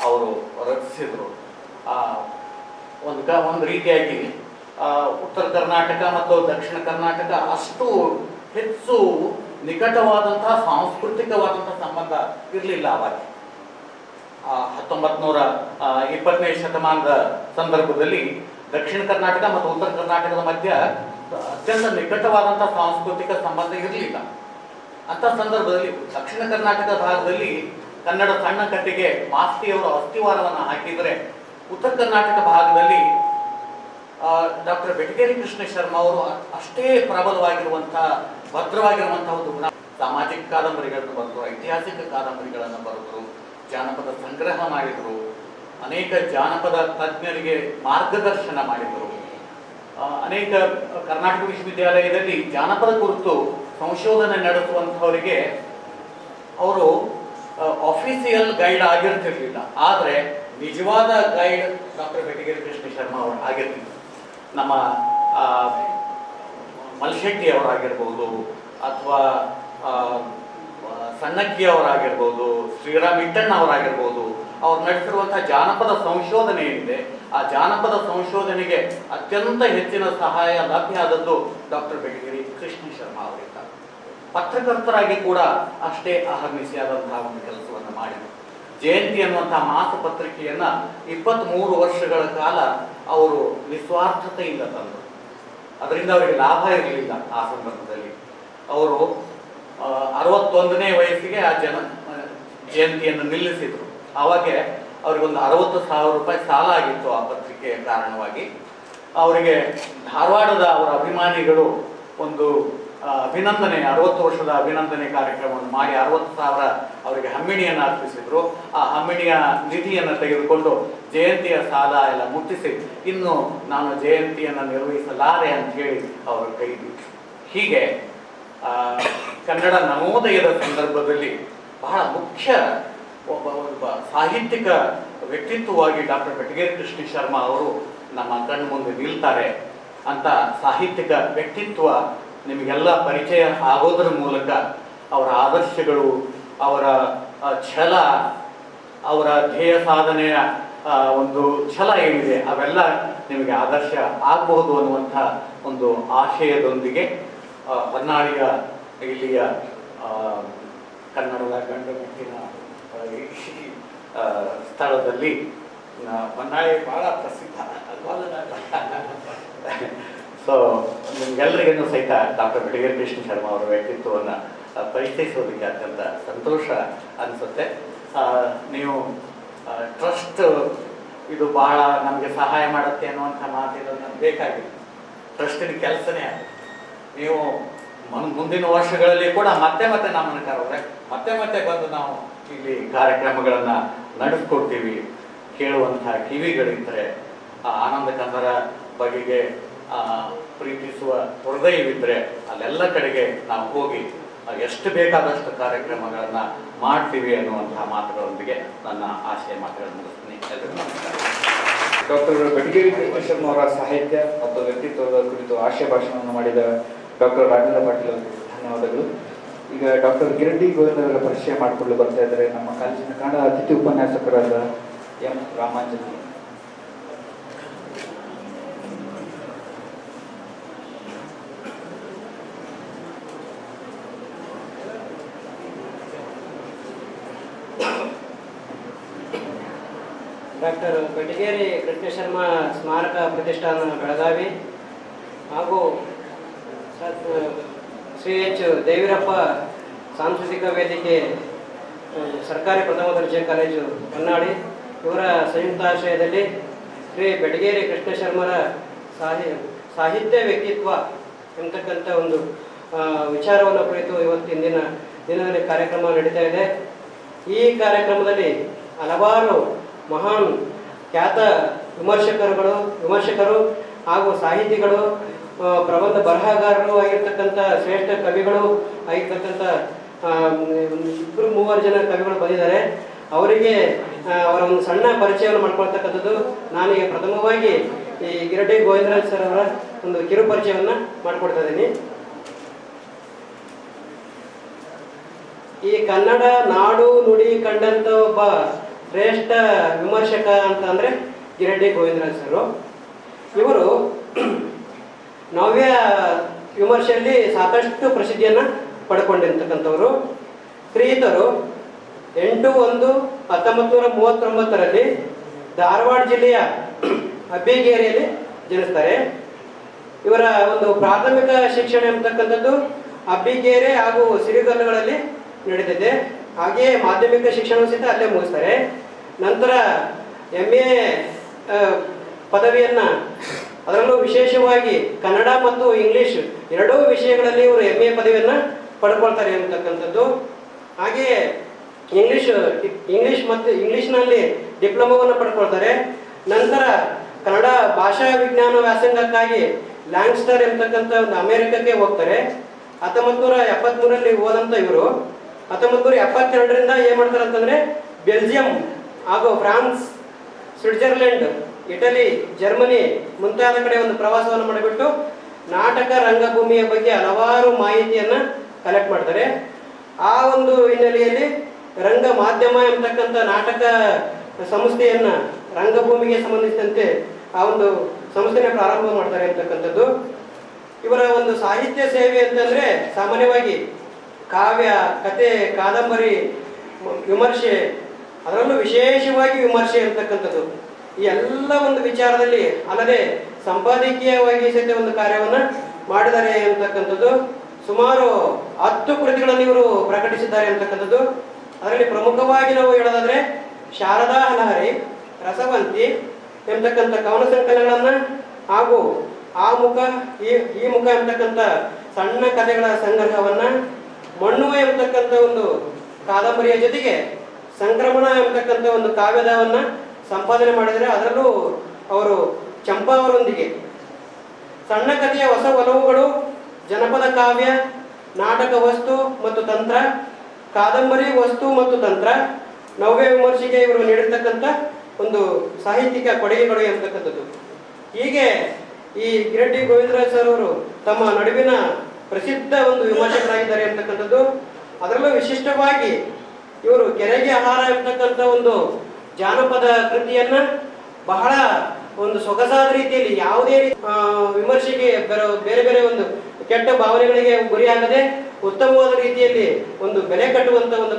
ಅವರು ರಚಿಸಿದರು. ಒಂದು ರೀತಿಯಾಗಿ ಉತ್ತರ ಕರ್ನಾಟಕ ಮತ್ತು ದಕ್ಷಿಣ ಕರ್ನಾಟಕ ಅಷ್ಟು ಹೆಚ್ಚು ನಿಕಟವಾದಂತಹ ಸಾಂಸ್ಕೃತಿಕವಾದಂತಹ ಸಂಬಂಧ ಇರಲಿಲ್ಲ ಅವಾಗ. 1920ನೇ ಶತಮಾನದ ಸಂದರ್ಭದಲ್ಲಿ ದಕ್ಷಿಣ ಕರ್ನಾಟಕ ಮತ್ತು ಉತ್ತರ ಕರ್ನಾಟಕದ ಮಧ್ಯ ಅತ್ಯಂತ ನಿಕಟವಾದಂತಹ ಸಾಂಸ್ಕೃತಿಕ ಸಂಬಂಧ ಇರಲಿಲ್ಲ. ಅಂತ ಸಂದರ್ಭದಲ್ಲಿ ದಕ್ಷಿಣ ಕರ್ನಾಟಕ ಭಾಗದಲ್ಲಿ ಕನ್ನಡ ಸಣ್ಣ ಕಥೆಗೆ ಮಾಸ್ತಿಯವರು ಅಸ್ಥಿವಾರವನ್ನು ಹಾಕಿದರೆ, ಉತ್ತರ ಕರ್ನಾಟಕ ಭಾಗದಲ್ಲಿ ಡಾಕ್ಟರ್ ಬೆಟಗೇರಿ ಕೃಷ್ಣ ಶರ್ಮಾ ಅವರು ಅಷ್ಟೇ ಪ್ರಬಲವಾಗಿರುವಂತಹ ಭದ್ರವಾಗಿರುವಂತಹ ಒಂದು ಗುಣ. ಸಾಮಾಜಿಕ ಕಾದಂಬರಿಗಳನ್ನು ಬರೆದರು, ಐತಿಹಾಸಿಕ ಕಾದಂಬರಿಗಳನ್ನು ಬರೆದರು, ಜಾನಪದ ಸಂಗ್ರಹ ಮಾಡಿದರು, ಅನೇಕ ಜಾನಪದ ತಜ್ಞರಿಗೆ ಮಾರ್ಗದರ್ಶನ ಮಾಡಿದರು. ಅನೇಕ ಕರ್ನಾಟಕ ವಿಶ್ವವಿದ್ಯಾಲಯದಲ್ಲಿ ಜಾನಪದ ಕುರಿತು ಸಂಶೋಧನೆ ನಡೆಸುವಂಥವರಿಗೆ ಅವರು ಆಫೀಸಿಯಲ್ ಗೈಡ್ ಆಗಿರ್ತಿರ್ಲಿಲ್ಲ, ಆದರೆ ನಿಜವಾದ ಗೈಡ್ ಡಾಕ್ಟರ್ ಬೆಟಗೇರಿ ಕೃಷ್ಣ ಶರ್ಮಾ ಅವರು ಆಗಿರ್ತಿದ್ರು. ನಮ್ಮ ಮಲ್ಶೆಟ್ಟಿ ಅವರಾಗಿರ್ಬೋದು, ಅಥವಾ ಸಣ್ಣಕ್ಕಿ ಅವರಾಗಿರ್ಬೋದು, ಶ್ರೀರಾಮ್ ಇಟ್ಟಣ್ಣ ಅವರಾಗಿರ್ಬೋದು, ಅವ್ರು ನಡೆಸಿರುವಂತಹ ಜಾನಪದ ಸಂಶೋಧನೆ ಏನಿದೆ, ಆ ಜಾನಪದ ಸಂಶೋಧನೆಗೆ ಅತ್ಯಂತ ಹೆಚ್ಚಿನ ಸಹಾಯ ಲಭ್ಯ ಆದದ್ದು ಡಾಕ್ಟರ್ ಬೆಟಗೇರಿ ಕೃಷ್ಣ ಶರ್ಮಾ ಅವರಿಂದ. ಪತ್ರಕರ್ತರಾಗಿ ಕೂಡ ಅಷ್ಟೇ ಅಹರ್ನಿಶಿಯಾದಂತಹ ಒಂದು ಕೆಲಸವನ್ನು ಮಾಡಿದರು. ಜಯಂತಿ ಅನ್ನುವಂತಹ ಮಾಸ ಪತ್ರಿಕೆಯನ್ನ 23 ವರ್ಷಗಳ ಕಾಲ ಅವರು ನಿಸ್ವಾರ್ಥತೆಯಿಂದ ತಂದರು. ಅದರಿಂದ ಅವರಿಗೆ ಲಾಭ ಇರಲಿಲ್ಲ. ಆ ಸಂದರ್ಭದಲ್ಲಿ ಅವರು 61ನೇ ವಯಸ್ಸಿಗೆ ಆ ಜಯಂತಿಯನ್ನು ನಿಲ್ಲಿಸಿದರು. ಆವಾಗ ಅವರಿಗೊಂದು 60,000 ರೂಪಾಯಿ ಸಾಲ ಆಗಿತ್ತು ಆ ಪತ್ರಿಕೆಯ ಕಾರಣವಾಗಿ. ಅವರಿಗೆ ಧಾರವಾಡದ ಅವರ ಅಭಿಮಾನಿಗಳು ಒಂದು ಅಭಿನಂದನೆ, 60 ವರ್ಷದ ಅಭಿನಂದನೆ ಕಾರ್ಯಕ್ರಮವನ್ನು ಮಾಡಿ 60,000 ಅವರಿಗೆ ಹಮ್ಮಿಣಿಯನ್ನು ಅರ್ಪಿಸಿದ್ರು. ಆ ಹಮ್ಮಿಣಿಯ ನಿಧಿಯನ್ನು ತೆಗೆದುಕೊಂಡು ಜಯಂತಿಯ ಸಾಲ ಎಲ್ಲ ಮುಟ್ಟಿಸಿ, ಇನ್ನು ನಾನು ಜಯಂತಿಯನ್ನು ನಿರ್ವಹಿಸಲಾರೆ ಅಂತ ಹೇಳಿ ಅವರು ಕೈ ಬಿಟ್ಟರು. ಹೀಗೆ ಕನ್ನಡ ನವೋದಯದ ಸಂದರ್ಭದಲ್ಲಿ ಬಹಳ ಮುಖ್ಯ ಒಬ್ಬ ಸಾಹಿತ್ಯಿಕ ವ್ಯಕ್ತಿತ್ವವಾಗಿ ಡಾಕ್ಟರ್ ಬೆಟಗೇರಿ ಕೃಷ್ಣ ಶರ್ಮಾ ಅವರು ನಮ್ಮ ಕಣ್ಣು ಮುಂದೆ ನಿಲ್ತಾರೆ. ಅಂತ ಸಾಹಿತ್ಯಿಕ ವ್ಯಕ್ತಿತ್ವ ನಿಮಗೆಲ್ಲ ಪರಿಚಯ ಆಗೋದ್ರ ಮೂಲಕ ಅವರ ಆದರ್ಶಗಳು, ಅವರ ಛಲ, ಅವರ ಧ್ಯೇಯ ಸಾಧನೆಯ ಒಂದು ಛಲ ಏನಿದೆ ಅವೆಲ್ಲ ನಿಮಗೆ ಆದರ್ಶ ಆಗಬಹುದು ಅನ್ನುವಂಥ ಒಂದು ಆಶಯದೊಂದಿಗೆ ಹೊನ್ನಾಳಿಯ ಇಲ್ಲಿಯ ಕನ್ನಡದ ಗಂಡುಮೆಟ್ಟಿನ ಸ್ಥಳದಲ್ಲಿ ಹೊನ್ನಾಳಿ ಬಹಳ ಪ್ರಸಿದ್ಧ. ಸೊ ನಿಮ್ಗೆಲ್ಲರಿಗೂ ಸಹಿತ ಡಾಕ್ಟರ್ ಬೆಟಗೇರಿ ಕೃಷ್ಣ ಶರ್ಮಾ ಅವರ ವ್ಯಕ್ತಿತ್ವವನ್ನು ಪರಿಚಯಿಸೋದಕ್ಕೆ ಅತ್ಯಂತ ಸಂತೋಷ ಅನಿಸುತ್ತೆ. ನೀವು ಟ್ರಸ್ಟ್ ಇದು ಬಹಳ ನಮಗೆ ಸಹಾಯ ಮಾಡುತ್ತೆ ಅನ್ನುವಂಥ ಮಾತಿರೋದು ಬೇಕಾಗಿಲ್ಲ. ಟ್ರಸ್ಟಿನ ಕೆಲಸನೇ ಅದು. ನೀವು ಮುಂದಿನ ವರ್ಷಗಳಲ್ಲಿ ಕೂಡ ಮತ್ತೆ ನಮ್ಮನ್ನು ಕರೆದ್ರೆ ಮತ್ತೆ ಬಂದು ನಾವು ಇಲ್ಲಿ ಕಾರ್ಯಕ್ರಮಗಳನ್ನು ನಡೆಸ್ಕೊಡ್ತೀವಿ. ಕೇಳುವಂಥ ಕಿವಿಗಳಿದ್ದರೆ, ಆನಂದ ಕಂದರ ಬಗೆಗೆ ಪ್ರೀತಿಸುವ ಹೃದಯವಿದ್ದರೆ ಅಲ್ಲೆಲ್ಲ ಕಡೆಗೆ ನಾವು ಹೋಗಿ ಎಷ್ಟು ಬೇಕಾದಷ್ಟು ಕಾರ್ಯಕ್ರಮಗಳನ್ನು ಮಾಡ್ತೀವಿ ಅನ್ನುವಂತಹ ಮಾತುಗಳೊಂದಿಗೆ ನನ್ನ ಆಶಯ ಮಾತುಗಳನ್ನು ಮುಗಿಸ್ತೀನಿ. ಎಲ್ಲರಿಗೂ ನಮಸ್ಕಾರ. ಡಾಕ್ಟರ್ ಬೆಟಗೇರಿ ಕೃಷ್ಣ ಶರ್ಮಾ ಅವರ ಸಾಹಿತ್ಯ ಮತ್ತು ವ್ಯಕ್ತಿತ್ವದ ಕುರಿತು ಆಶಯ ಭಾಷಣವನ್ನು ಮಾಡಿದ ಡಾಕ್ಟರ್ ರಾಘವೇಂದ್ರ ಪಾಟೀಲ್ ಅವರಿಗೆ ಧನ್ಯವಾದಗಳು. ಈಗ ಡಾಕ್ಟರ್ ಗಿರಡ್ಡಿ ಗೋವಿಂದ ಅವರ ಪರಿಚಯ ಮಾಡಿಕೊಳ್ಳಲು ಬರ್ತಾ ಇದ್ದಾರೆ ನಮ್ಮ ಕಾಲೇಜಿನ ಕನ್ನಡ ಅತಿಥಿ ಉಪನ್ಯಾಸಕರಾದ ಎಂ ರಾಮಾಂಜನ್. ಡಾಕ್ಟರ್ ಬೆಟಗೇರಿ ಕೃಷ್ಣ ಶರ್ಮಾ ಸ್ಮಾರಕ ಪ್ರತಿಷ್ಠಾನ ಬೆಳಗಾವಿ ಹಾಗೂ ಶ್ರೀ ಎಚ್ ದೇವಿರಪ್ಪ ಸಾಂಸ್ಕೃತಿಕ ವೇದಿಕೆ ಸರ್ಕಾರಿ ಪ್ರಥಮ ದರ್ಜೆ ಕಾಲೇಜು ಹೊನ್ನಾಳಿ ಇವರ ಸಂಯುಕ್ತಾಶ್ರಯದಲ್ಲಿ ಶ್ರೀ ಬೆಟಗೇರಿ ಕೃಷ್ಣ ಶರ್ಮರ ಸಾಹಿತ್ಯ ವ್ಯಕ್ತಿತ್ವ ಎಂತಕ್ಕಂಥ ಒಂದು ವಿಚಾರವನ್ನು ಕುರಿತು ಇವತ್ತಿನ ದಿನದಲ್ಲಿ ಕಾರ್ಯಕ್ರಮ ನಡೀತಾ ಇದೆ. ಈ ಕಾರ್ಯಕ್ರಮದಲ್ಲಿ ಹಲವಾರು ಮಹಾನ್ ಖ್ಯಾತ ವಿಮರ್ಶಕರು ಹಾಗೂ ಸಾಹಿತಿಗಳು, ಪ್ರಬಂಧ ಬರಹಗಾರರು ಆಗಿರ್ತಕ್ಕಂಥ ಶ್ರೇಷ್ಠ ಕವಿಗಳು ಆಗಿರ್ತಕ್ಕಂಥ 2-3 ಜನ ಕವಿಗಳು ಬಂದಿದ್ದಾರೆ. ಅವರಿಗೆ ಅವರ ಒಂದು ಸಣ್ಣ ಪರಿಚಯವನ್ನು ಮಾಡ್ಕೊಳ್ತಕ್ಕಂಥದ್ದು. ನಾನೀಗ ಪ್ರಥಮವಾಗಿ ಈ ಗಿರಡ್ಡಿ ಗೋವಿಂದರಾಜ್ ಸರ್ ಅವರ ಒಂದು ಕಿರು ಪರಿಚಯವನ್ನು ಮಾಡಿಕೊಡ್ತಾ ಇದ್ದೀನಿ. ಈ ಕನ್ನಡ ನಾಡು ನುಡಿ ಕಂಡಂತ ಒಬ್ಬ ಶ್ರೇಷ್ಠ ವಿಮರ್ಶಕ ಅಂತ ಅಂದರೆ ಗಿರಡ್ಡಿ ಗೋವಿಂದರಾಜ್ ಸರ್. ಇವರು ನವ್ಯ ವಿಮರ್ಶೆಯಲ್ಲಿ ಸಾಕಷ್ಟು ಪ್ರಸಿದ್ಧಿಯನ್ನು ಪಡ್ಕೊಂಡಿರ್ತಕ್ಕಂಥವ್ರು. ಶ್ರೀಯುತರು 8/1/1939 ಧಾರವಾಡ ಜಿಲ್ಲೆಯ ಅಬ್ಬಿಗೇರಿಯಲ್ಲಿ ಜನಿಸ್ತಾರೆ. ಇವರ ಒಂದು ಪ್ರಾಥಮಿಕ ಶಿಕ್ಷಣ ಎಂಬತಕ್ಕಂಥದ್ದು ಅಬ್ಬಿಗೇರೆ ಹಾಗೂ ಸಿರಿಗಲ್ಲುಗಳಲ್ಲಿ ನಡೆದಿದೆ. ಹಾಗೆಯೇ ಮಾಧ್ಯಮಿಕ ಶಿಕ್ಷಣ ಸಹಿತ ಅಲ್ಲೇ ಮುಗಿಸ್ತಾರೆ. ನಂತರ MA ಪದವಿಯನ್ನು, ಅದರಲ್ಲೂ ವಿಶೇಷವಾಗಿ ಕನ್ನಡ ಮತ್ತು ಇಂಗ್ಲಿಷ್ ಎರಡೂ ವಿಷಯಗಳಲ್ಲಿ ಇವರು MA ಪದವಿಯನ್ನು ಪಡ್ಕೊಳ್ತಾರೆ ಅಂತಕ್ಕಂಥದ್ದು. ಹಾಗೆಯೇ ಇಂಗ್ಲಿಷ್ನಲ್ಲಿ ಡಿಪ್ಲೊಮಾವನ್ನು ಪಡ್ಕೊಳ್ತಾರೆ. ನಂತರ ಕನ್ನಡ ಭಾಷಾ ವಿಜ್ಞಾನ ವ್ಯಾಸಂಗಕ್ಕಾಗಿ ಲ್ಯಾಂಗ್ಸ್ಟರ್ ಎಂಬತಕ್ಕಂಥ ಒಂದು ಅಮೆರಿಕಕ್ಕೆ ಹೋಗ್ತಾರೆ. 1973 ಹೋದಂಥ ಇವರು 1972 ಏನ್ ಮಾಡ್ತಾರೆ ಅಂತಂದ್ರೆ ಬೆಲ್ಜಿಯಂ ಹಾಗೂ ಫ್ರಾನ್ಸ್, ಸ್ವಿಟ್ಜರ್ಲೆಂಡ್, ಇಟಲಿ, ಜರ್ಮನಿ ಮುಂತಾದ ಕಡೆ ಒಂದು ಪ್ರವಾಸವನ್ನು ಮಾಡಿಬಿಟ್ಟು ನಾಟಕ ರಂಗಭೂಮಿಯ ಬಗ್ಗೆ ಹಲವಾರು ಮಾಹಿತಿಯನ್ನ ಕಲೆಕ್ಟ್ ಮಾಡ್ತಾರೆ. ಆ ಒಂದು ಹಿನ್ನೆಲೆಯಲ್ಲಿ ರಂಗ ಮಾಧ್ಯಮ ಎಂಬತಕ್ಕಂಥ ನಾಟಕ ಸಂಸ್ಥೆಯನ್ನ ರಂಗಭೂಮಿಗೆ ಸಂಬಂಧಿಸಿದಂತೆ ಆ ಒಂದು ಸಂಸ್ಥೆನ ಪ್ರಾರಂಭ ಮಾಡ್ತಾರೆ ಅಂತಕ್ಕಂಥದ್ದು. ಇವರ ಒಂದು ಸಾಹಿತ್ಯ ಸೇವೆ ಅಂತಂದ್ರೆ ಸಾಮಾನ್ಯವಾಗಿ ಕಾವ್ಯ, ಕತೆ, ಕಾದಂಬರಿ, ವಿಮರ್ಶೆ, ಅದರಲ್ಲೂ ವಿಶೇಷವಾಗಿ ವಿಮರ್ಶೆ ಅಂತಕ್ಕಂಥದ್ದು ಈ ಎಲ್ಲ ಒಂದು ವಿಚಾರದಲ್ಲಿ ಅಲ್ಲದೆ ಸಂಪಾದಕೀಯವಾಗಿ ಸಹಿತ ಒಂದು ಕಾರ್ಯವನ್ನ ಮಾಡಿದ್ದಾರೆ ಅಂತಕ್ಕಂಥದ್ದು. ಸುಮಾರು 10 ಕೃತಿಗಳನ್ನು ಇವರು ಪ್ರಕಟಿಸಿದ್ದಾರೆ ಅಂತಕ್ಕಂಥದ್ದು. ಅದರಲ್ಲಿ ಪ್ರಮುಖವಾಗಿ ನಾವು ಹೇಳೋದಾದ್ರೆ ಶಾರದಾ ಲಹರಿ, ರಸವಂತಿ ಎಂಬತಕ್ಕಂಥ ಕವನ ಸಂಕಲನಗಳನ್ನ ಹಾಗೂ ಆ ಮುಖ ಈ ಮುಖ ಎಂಬತಕ್ಕಂಥ ಸಣ್ಣ ಕಥೆಗಳ ಸಂಗ್ರಹವನ್ನ, ಮಣ್ಣುವ ಎಂಬತಕ್ಕಂಥ ಒಂದು ಕಾದಂಬರಿಯ ಜೊತೆಗೆ ಸಂಕ್ರಮಣ ಎಂಬತಕ್ಕಂಥ ಒಂದು ಕಾವ್ಯದವನ್ನ ಸಂಪಾದನೆ ಮಾಡಿದರೆ ಅದರಲ್ಲೂ ಅವರು ಚಂಪಾ ಅವರೊಂದಿಗೆ ಸಣ್ಣ ಕಥೆಯ ಹೊಸ ಒಲವುಗಳು, ಜನಪದ ಕಾವ್ಯ, ನಾಟಕ ವಸ್ತು ಮತ್ತು ತಂತ್ರ, ಕಾದಂಬರಿ ವಸ್ತು ಮತ್ತು ತಂತ್ರ, ನವ್ಯ ವಿಮರ್ಶೆಗೆ ಇವರು ನೀಡಿರ್ತಕ್ಕಂಥ ಒಂದು ಸಾಹಿತ್ಯಿಕ ಕೊಡುಗೆಗಳು ಎಂಬತಕ್ಕಂಥದ್ದು. ಹೀಗೆ ಈ ಗಿರಡ್ಡಿ ಗೋವಿಂದರಾಜ್ ಸರ್ ಅವರು ತಮ್ಮ ನಡುವಿನ ಪ್ರಸಿದ್ಧ ಒಂದು ವಿಮರ್ಶಕರಾಗಿದ್ದಾರೆ ಅಂತಕ್ಕಂಥದ್ದು. ಅದರಲ್ಲೂ ವಿಶಿಷ್ಟವಾಗಿ ಇವರು ಕೆರೆಗೆ ಆಹಾರ ಎಂಬತಕ್ಕಂಥ ಒಂದು ಜಾನಪದ ಕೃತಿಯನ್ನ ಬಹಳ ಒಂದು ಸೊಗಸಾದ ರೀತಿಯಲ್ಲಿ ಯಾವುದೇ ವಿಮರ್ಶೆಗೆ ಬೇರೆ ಬೇರೆ ಒಂದು ಕೆಟ್ಟ ಭಾವನೆಗಳಿಗೆ ಗುರಿಯಾಗದೆ ಉತ್ತಮವಾದ ರೀತಿಯಲ್ಲಿ ಒಂದು ಬೆಲೆ ಕಟ್ಟುವಂತ ಒಂದು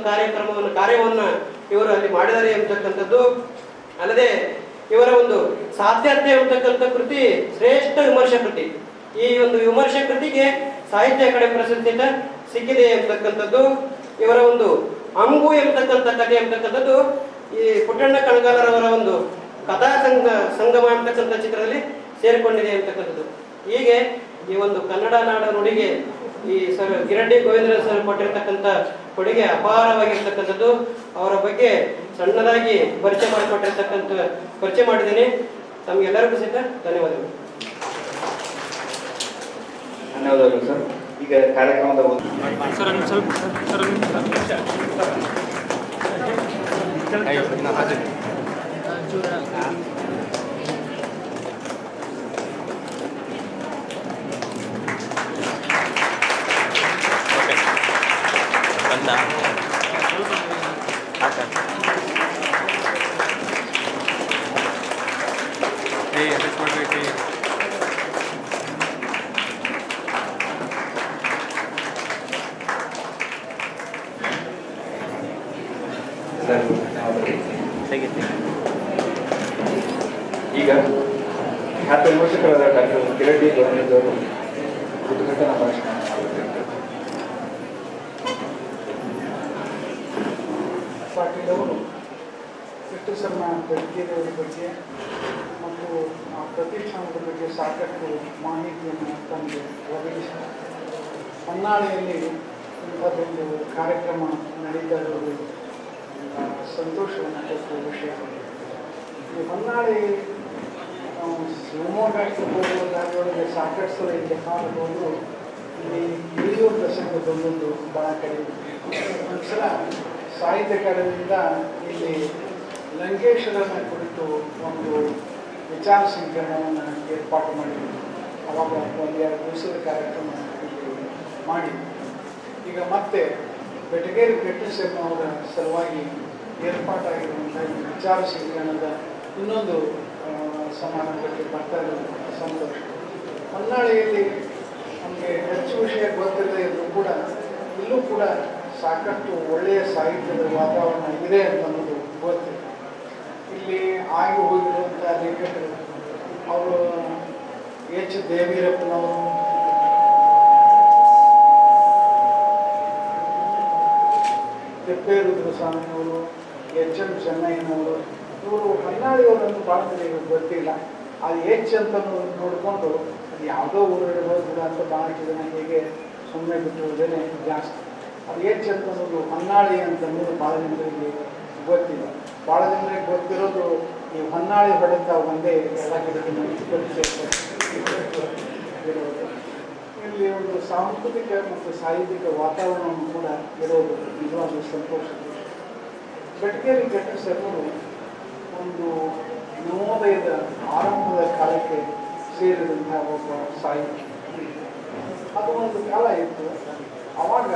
ಕಾರ್ಯವನ್ನ ಇವರು ಅಲ್ಲಿ ಮಾಡಿದ್ದಾರೆ ಎಂಬತಕ್ಕಂಥದ್ದು. ಅಲ್ಲದೆ ಇವರ ಒಂದು ಸಾಧ್ಯತೆ ಎಂಬತಕ್ಕಂಥ ಕೃತಿ ಶ್ರೇಷ್ಠ ವಿಮರ್ಶೆ ಕೃತಿ. ಈ ಒಂದು ವಿಮರ್ಶೆ ಕೃತಿಗೆ ಸಾಹಿತ್ಯ ಅಕಾಡೆಮಿ ಪ್ರಶಸ್ತಿ ಸಿಕ್ಕಿದೆ ಎಂಬತಕ್ಕಂಥದ್ದು. ಇವರ ಒಂದು ಅಂಬು ಎಂಬತಕ್ಕಂಥ ಕಥೆ ಎಂಬತಕ್ಕಂಥದ್ದು ಈ ಪುಟ್ಟಣ್ಣ ಕಣಗಾಲರವರ ಒಂದು ಕಥಾ ಸಂಗಮ ಎಂಬತಕ್ಕಂಥ ಚಿತ್ರದಲ್ಲಿ ಸೇರಿಕೊಂಡಿದೆ ಎಂಬತಕ್ಕಂಥದ್ದು. ಹೀಗೆ ಈ ಒಂದು ಕನ್ನಡ ನಾಡ ನುಡಿಗೆ ಈ ಸರ್ ಗಿರಡ್ಡಿ ಗೋವಿಂದರಾಜ್ ಸರ್ ಕೊಟ್ಟಿರ್ತಕ್ಕಂಥ ಕೊಡುಗೆ ಅಪಾರವಾಗಿರ್ತಕ್ಕಂಥದ್ದು. ಅವರ ಬಗ್ಗೆ ಸಣ್ಣದಾಗಿ ಪರಿಚಯ ಮಾಡಿದ್ದೀನಿ. ತಮಗೆಲ್ಲರಿಗೂ ಸಹಿತ ಧನ್ಯವಾದಗಳು. ಧನ್ಯವಾದಗಳು ಸರ್. ಈಗ ಕಾರ್ಯಕ್ರಮದ ಈಗ ಖ್ಯಾತ ವಿಮರ್ಶಕರಾದ ಡಾಕ್ಟರ್ ಕಿರಟಿ ಗೌರ್ಮೆಂಟ್ ಅವರು ಉದ್ಘಾಟನಾ ಭಾಷಣ ಪಾಟೀಲ್ ಅವರು ವೆಂಕಟೇಶ್ವರನ ಬೆಳಗೇರಿಯವರ ಬಗ್ಗೆ ಮತ್ತು ಆ ಪ್ರತಿಷ್ಠಾನದ ಬಗ್ಗೆ ಸಾಕಷ್ಟು ಮಾಹಿತಿಯನ್ನು ತಮಗೆ ಒದಗಿಸಿದ್ದಾರೆ. ಹೊನ್ನಾಳಿಯಲ್ಲಿ ಇಂಥದ್ದೊಂದು ಕಾರ್ಯಕ್ರಮ ನಡೀತಾ ಇರೋದು ಸಂತೋಷವನ್ನು ಕೊಡುವ ವಿಷಯ. ಈ ಹೊನ್ನಾಳಿ ನಾವು ಶಿವಮೊಗ್ಗಕ್ಕೆ ಹೋಗುವ ದಾರಿಯೊಳಗೆ ಸಾಕಷ್ಟು ಸಲ ಇಲ್ಲಿ ಕಾಣಬಹುದು. ಇಲ್ಲಿ ಇಳಿಯುವ ಪ್ರಸಂಗ ಬಂದೊಂದು ಭಾಳ ಕಡಿಮೆ. ಒಂದ್ಸಲ ಸಾಹಿತ್ಯ ಅಕಾಡೆಮಿಯಿಂದ ಇಲ್ಲಿ ಲಂಕೇಶ್ವರನ ಕುರಿತು ಒಂದು ವಿಚಾರ ಸಂಕಿರಣವನ್ನು ಏರ್ಪಾಟು ಮಾಡಿದ್ವಿ. ಅವಾಗ ಒಂದೆರಡು ದಿವಸದ ಕಾರ್ಯಕ್ರಮ ಇಲ್ಲಿ ಮಾಡಿ ಈಗ ಮತ್ತೆ ಬೆಟಗೇರಿ ವೆಂಕಟೇಶ್ವರನ ಅವರ ಸಲುವಾಗಿ ಏರ್ಪಾಟಾಗಿರುವಂಥ ವಿಚಾರ ಸಂಕಿರಣದ ಇನ್ನೊಂದು ಸಮಾರಂಭಕ್ಕೆ ಬರ್ತಾ ಇರೋದು ಸಂತೋಷ. ಹೊನ್ನಾಳಿಯಲ್ಲಿ ನಮಗೆ ಹೆಚ್ಚು ವಿಷಯ ಗೊತ್ತಿಲ್ಲದೆ ಇದ್ರೂ ಕೂಡ ಇಲ್ಲೂ ಕೂಡ ಸಾಕಷ್ಟು ಒಳ್ಳೆಯ ಸಾಹಿತ್ಯದ ವಾತಾವರಣ ಇದೆ ಅಂತ ಅನ್ನೋದು ಗೊತ್ತಿದೆ. ಇಲ್ಲಿ ಆಗಿ ಹೋಗಿರುವಂಥ ಲೇಖಕರು ಅವರು ಎಚ್ ದೇವೀರಪ್ಪನವರು, ತಿಪ್ಪೇರುದ್ರಸ್ವಾಮಿಯವರು, ಎಚ್ ಎಂ ಚೆನ್ನಯ್ಯನವರು, ಇವರು ಹೊನ್ನಾಳಿಯವರನ್ನು ಭಾಳ ಜನರಿಗೆ ಗೊತ್ತಿಲ್ಲ. ಅದು ಎಚ್ ಅಂತ ನೋಡಿಕೊಂಡು ಅದು ಯಾವುದೋ ಊರಿರ್ಬೋದು ಅಂತ ಭಾಳ ಜನ ಹೀಗೆ ಸುಮ್ಮನೆ ಬಿಟ್ಟಿರೋದೇ ಜಾಸ್ತಿ. ಅದು ಎಚ್ ಅಂತ ಅನ್ನೋದು ಹೊನ್ನಾಳಿ ಅಂತ ಅನ್ನೋದು ಭಾಳ ಜನರಿಗೆ ಗೊತ್ತಿಲ್ಲ. ಭಾಳ ಜನರಿಗೆ ಗೊತ್ತಿರೋದು ಈ ಹೊನ್ನಾಳಿ ಹೊಡೆತ ಒಂದೇ ಎಲ್ಲ ಕಡೆಗೆ ಇರೋದು. ಇಲ್ಲಿ ಒಂದು ಸಾಂಸ್ಕೃತಿಕ ಮತ್ತು ಸಾಹಿತ್ಯಿಕ ವಾತಾವರಣವನ್ನು ಕೂಡ ಇರೋದು ನಿಜವಾದ ಸಂತೋಷ. ಬೆಟಗೇರಿ ವೆಂಕಟೇಶ್ವರರು ಒಂದು ನವೋದಯದ ಆರಂಭದ ಕಾಲಕ್ಕೆ ಸೇರಿದಂತಹ ಒಬ್ಬ ಸಾಹಿತಿ. ಅದು ಒಂದು ಕಾಲ ಇತ್ತು. ಆವಾಗ